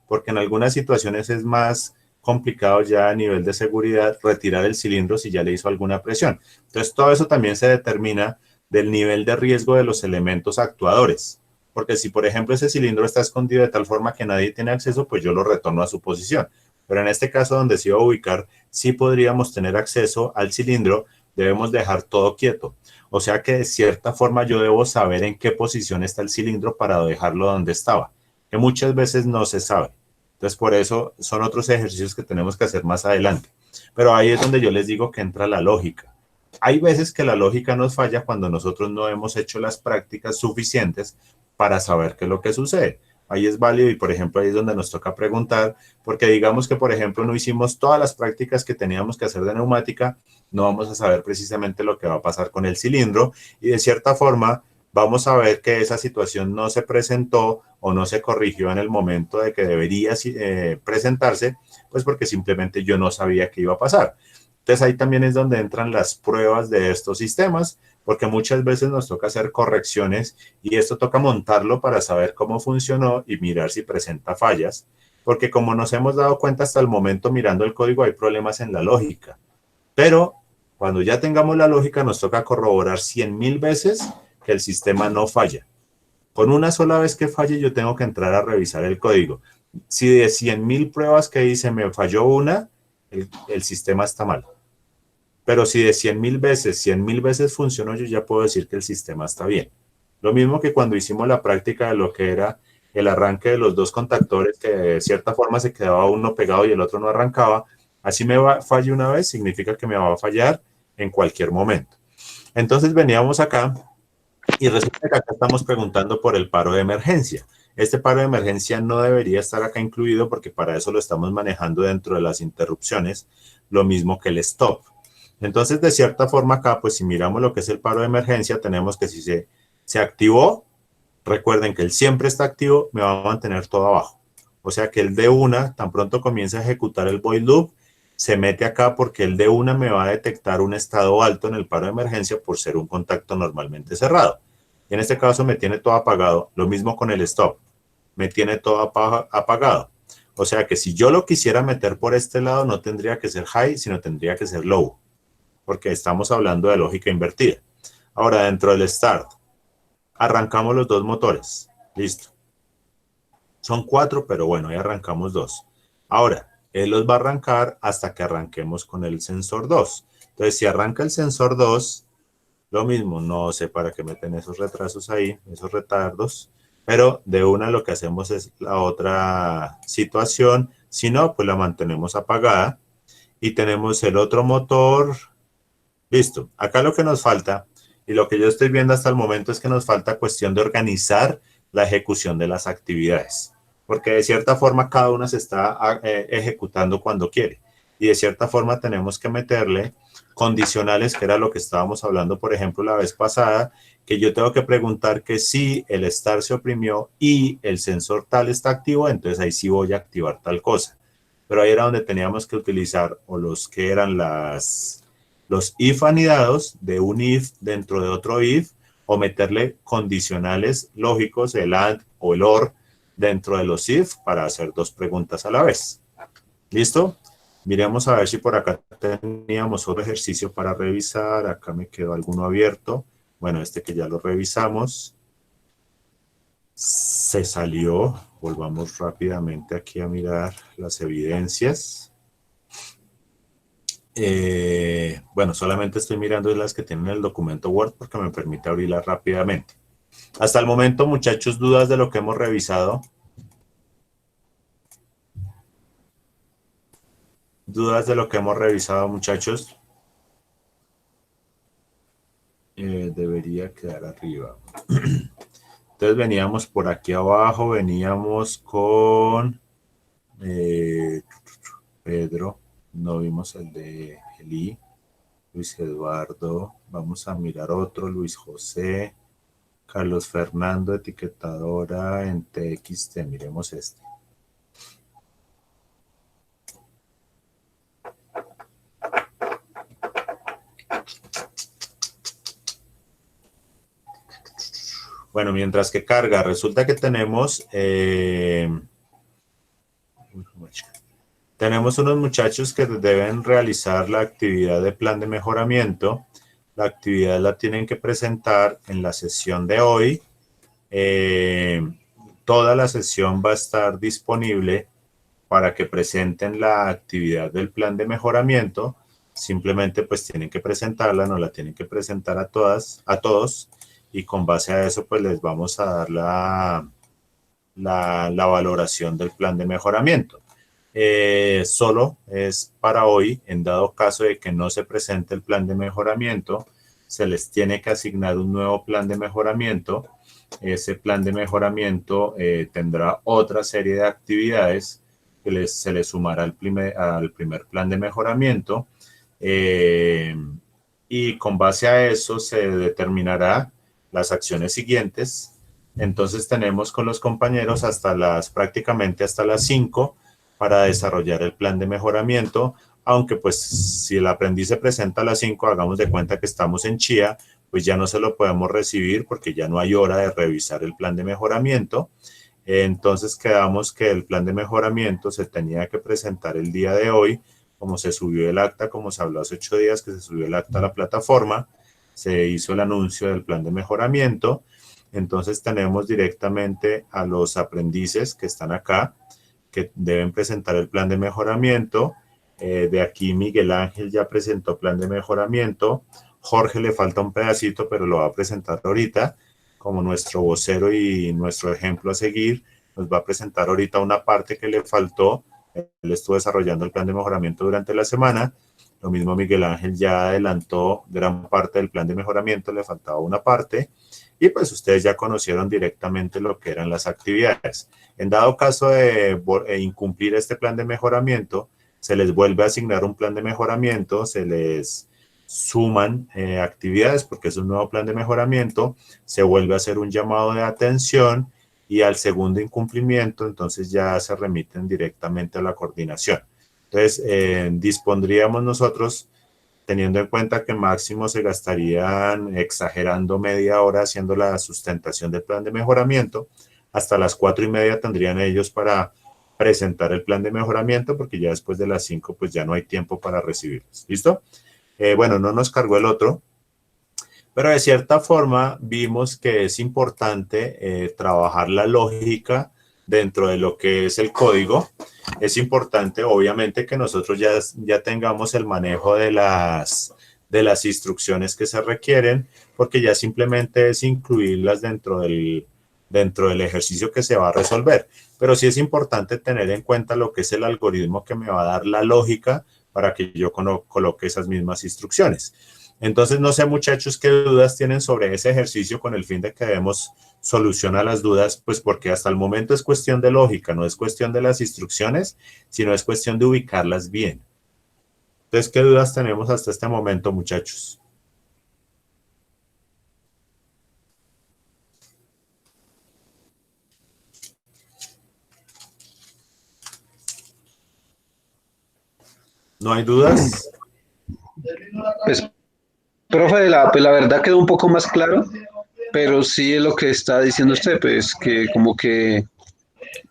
porque en algunas situaciones es más complicado ya a nivel de seguridad retirar el cilindro si ya le hizo alguna presión. Entonces, todo eso también se determina del nivel de riesgo de los elementos actuadores. Porque si, por ejemplo, ese cilindro está escondido de tal forma que nadie tiene acceso, pues yo lo retorno a su posición. Pero en este caso, donde se iba a ubicar, sí podríamos tener acceso al cilindro, debemos dejar todo quieto. O sea que de cierta forma yo debo saber en qué posición está el cilindro para dejarlo donde estaba, que muchas veces no se sabe. Entonces, por eso son otros ejercicios que tenemos que hacer más adelante. Pero ahí es donde yo les digo que entra la lógica. Hay veces que la lógica nos falla cuando nosotros no hemos hecho las prácticas suficientes para saber qué es lo que sucede. Ahí es válido y, por ejemplo, ahí es donde nos toca preguntar, porque digamos que, por ejemplo, no hicimos todas las prácticas que teníamos que hacer de neumática, no vamos a saber precisamente lo que va a pasar con el cilindro y de cierta forma vamos a ver que esa situación no se presentó o no se corrigió en el momento de que debería presentarse, pues porque simplemente yo no sabía qué iba a pasar. Entonces ahí también es donde entran las pruebas de estos sistemas, porque muchas veces nos toca hacer correcciones y esto toca montarlo para saber cómo funcionó y mirar si presenta fallas, porque como nos hemos dado cuenta hasta el momento mirando el código hay problemas en la lógica, pero cuando ya tengamos la lógica nos toca corroborar 100.000 veces que el sistema no falla. Con una sola vez que falle yo tengo que entrar a revisar el código. Si de 100.000 pruebas que hice me falló una, el sistema está mal. Pero si de 100.000 veces funcionó, yo ya puedo decir que el sistema está bien. Lo mismo que cuando hicimos la práctica de lo que era el arranque de los 2 contactores, que de cierta forma se quedaba uno pegado y el otro no arrancaba. Así me falle una vez, significa que me va a fallar en cualquier momento. Entonces veníamos acá y resulta que acá estamos preguntando por el paro de emergencia. Este paro de emergencia no debería estar acá incluido porque para eso lo estamos manejando dentro de las interrupciones, lo mismo que el stop. Entonces, de cierta forma acá, pues si miramos lo que es el paro de emergencia, tenemos que si se activó, recuerden que el siempre está activo, me va a mantener todo abajo. O sea que el de una, tan pronto comienza a ejecutar el void loop, se mete acá porque el de una me va a detectar un estado alto en el paro de emergencia por ser un contacto normalmente cerrado. Y en este caso me tiene todo apagado. Lo mismo con el stop. Me tiene todo apagado. O sea que si yo lo quisiera meter por este lado, no tendría que ser high, sino tendría que ser low. Porque estamos hablando de lógica invertida. Ahora, dentro del start, arrancamos los dos motores. Listo. Son 4, pero bueno, ahí arrancamos 2. Ahora, él los va a arrancar hasta que arranquemos con el sensor 2. Entonces, si arranca el sensor 2, lo mismo, no sé para qué meten esos retrasos ahí, esos retardos, pero de una lo que hacemos es la otra situación. Si no, pues la mantenemos apagada y tenemos el otro motor. Listo. Acá lo que nos falta y lo que yo estoy viendo hasta el momento es que nos falta cuestión de organizar la ejecución de las actividades, porque de cierta forma cada una se está ejecutando cuando quiere y de cierta forma tenemos que meterle condicionales, que era lo que estábamos hablando, por ejemplo, la vez pasada, que yo tengo que preguntar que si el start se oprimió y el sensor tal está activo, entonces ahí sí voy a activar tal cosa. Pero ahí era donde teníamos que utilizar o los que eran los if anidados de un if dentro de otro if, o meterle condicionales lógicos, el AND o el OR, dentro de los if para hacer dos preguntas a la vez. ¿Listo? Miremos a ver si por acá teníamos otro ejercicio para revisar. Acá me quedó alguno abierto. Bueno, este que ya lo revisamos. Se salió. Volvamos rápidamente aquí a mirar las evidencias. Bueno, solamente estoy mirando las que tienen el documento Word porque me permite abrirlas rápidamente. Hasta el momento, muchachos, ¿dudas de lo que hemos revisado? ¿Dudas de lo que hemos revisado, muchachos? Debería quedar arriba. Entonces veníamos por aquí abajo, veníamos con Pedro, no vimos el de Eli, Luis Eduardo, vamos a mirar otro, Luis José, Carlos Fernando, etiquetadora en TXT, miremos este. Bueno, mientras que carga, resulta que tenemos unos muchachos que deben realizar la actividad de plan de mejoramiento. La actividad la tienen que presentar en la sesión de hoy. Toda la sesión va a estar disponible para que presenten la actividad del plan de mejoramiento. Simplemente pues tienen que presentarla, no la tienen que presentar a todos. Y con base a eso, pues les vamos a dar la valoración del plan de mejoramiento. Solo es para hoy, en dado caso de que no se presente el plan de mejoramiento, se les tiene que asignar un nuevo plan de mejoramiento. Ese plan de mejoramiento tendrá otra serie de actividades que se les sumará al primer plan de mejoramiento. Y con base a eso se determinará las acciones siguientes. Entonces tenemos con los compañeros prácticamente hasta las 5 para desarrollar el plan de mejoramiento, aunque pues si el aprendiz se presenta a las 5, hagamos de cuenta que estamos en Chía, pues ya no se lo podemos recibir porque ya no hay hora de revisar el plan de mejoramiento. Entonces quedamos que el plan de mejoramiento se tenía que presentar el día de hoy, como se subió el acta, como se habló hace 8 días que se subió el acta a la plataforma, se hizo el anuncio del plan de mejoramiento. Entonces tenemos directamente a los aprendices que están acá, que deben presentar el plan de mejoramiento. De aquí Miguel Ángel ya presentó plan de mejoramiento. Jorge le falta un pedacito, pero lo va a presentar ahorita. Como nuestro vocero y nuestro ejemplo a seguir, nos va a presentar ahorita una parte que le faltó. Él estuvo desarrollando el plan de mejoramiento durante la semana. Lo mismo Miguel Ángel ya adelantó gran parte del plan de mejoramiento, le faltaba una parte. Y pues ustedes ya conocieron directamente lo que eran las actividades. En dado caso de incumplir este plan de mejoramiento, se les vuelve a asignar un plan de mejoramiento, se les suman actividades porque es un nuevo plan de mejoramiento, se vuelve a hacer un llamado de atención y al segundo incumplimiento, entonces ya se remiten directamente a la coordinación. Entonces, dispondríamos nosotros, teniendo en cuenta que máximo se gastarían, exagerando, media hora haciendo la sustentación del plan de mejoramiento, hasta las 4:30 tendrían ellos para presentar el plan de mejoramiento, porque ya después de las 5 pues ya no hay tiempo para recibirlos. ¿Listo? Bueno, no nos cargó el otro, pero de cierta forma vimos que es importante trabajar la lógica dentro de lo que es el código. Es importante, obviamente, que nosotros ya tengamos el manejo de las instrucciones que se requieren, porque ya simplemente es incluirlas dentro del ejercicio que se va a resolver. Pero sí es importante tener en cuenta lo que es el algoritmo que me va a dar la lógica para que yo coloque esas mismas instrucciones. Entonces, no sé, muchachos, qué dudas tienen sobre ese ejercicio con el fin de que demos solución a las dudas, pues porque hasta el momento es cuestión de lógica, no es cuestión de las instrucciones, sino es cuestión de ubicarlas bien. Entonces, ¿qué dudas tenemos hasta este momento, muchachos? ¿No hay dudas? Pues, profe, pues la verdad quedó un poco más claro, pero sí es lo que está diciendo usted, pues que como que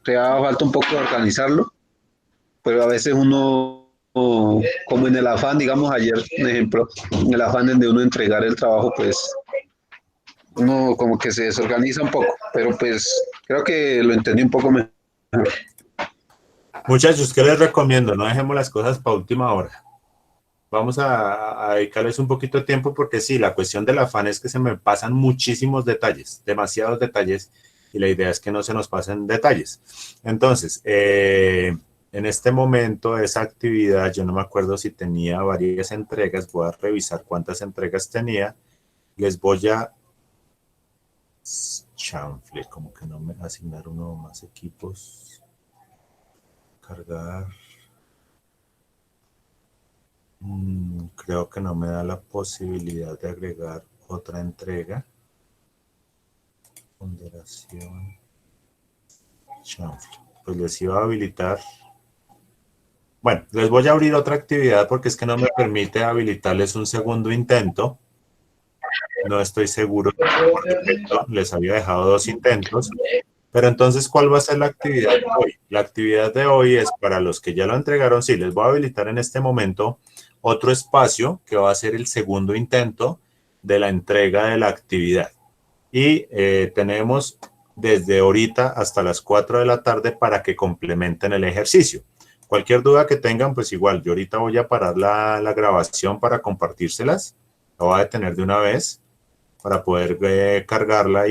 te da falta un poco de organizarlo, pero a veces uno, como en el afán, digamos ayer, un ejemplo, en el afán de uno entregar el trabajo, pues uno como que se desorganiza un poco, pero pues creo que lo entendí un poco mejor. Muchachos, ¿qué les recomiendo? No dejemos las cosas para última hora. Vamos a dedicarles un poquito de tiempo porque sí, la cuestión del afán es que se me pasan muchísimos detalles, demasiados detalles, y la idea es que no se nos pasen detalles. Entonces, en este momento esa actividad, yo no me acuerdo si tenía varias entregas, voy a revisar cuántas entregas tenía. Les voy a... Chanfle, como que no me asignaron uno más equipos. Cargar. Creo que no me da la posibilidad de agregar otra entrega. Ponderación. Chanfle. Pues les iba a habilitar. Bueno, les voy a abrir otra actividad porque es que no me permite habilitarles un segundo intento. No estoy seguro. Les había dejado 2 intentos. Pero entonces, ¿cuál va a ser la actividad de hoy? La actividad de hoy es para los que ya lo entregaron. Sí, les voy a habilitar en este momento otro espacio que va a ser el segundo intento de la entrega de la actividad. Y tenemos desde ahorita hasta las 4 de la tarde para que complementen el ejercicio. Cualquier duda que tengan, pues igual, yo ahorita voy a parar la grabación para compartírselas. La voy a detener de una vez para poder cargarla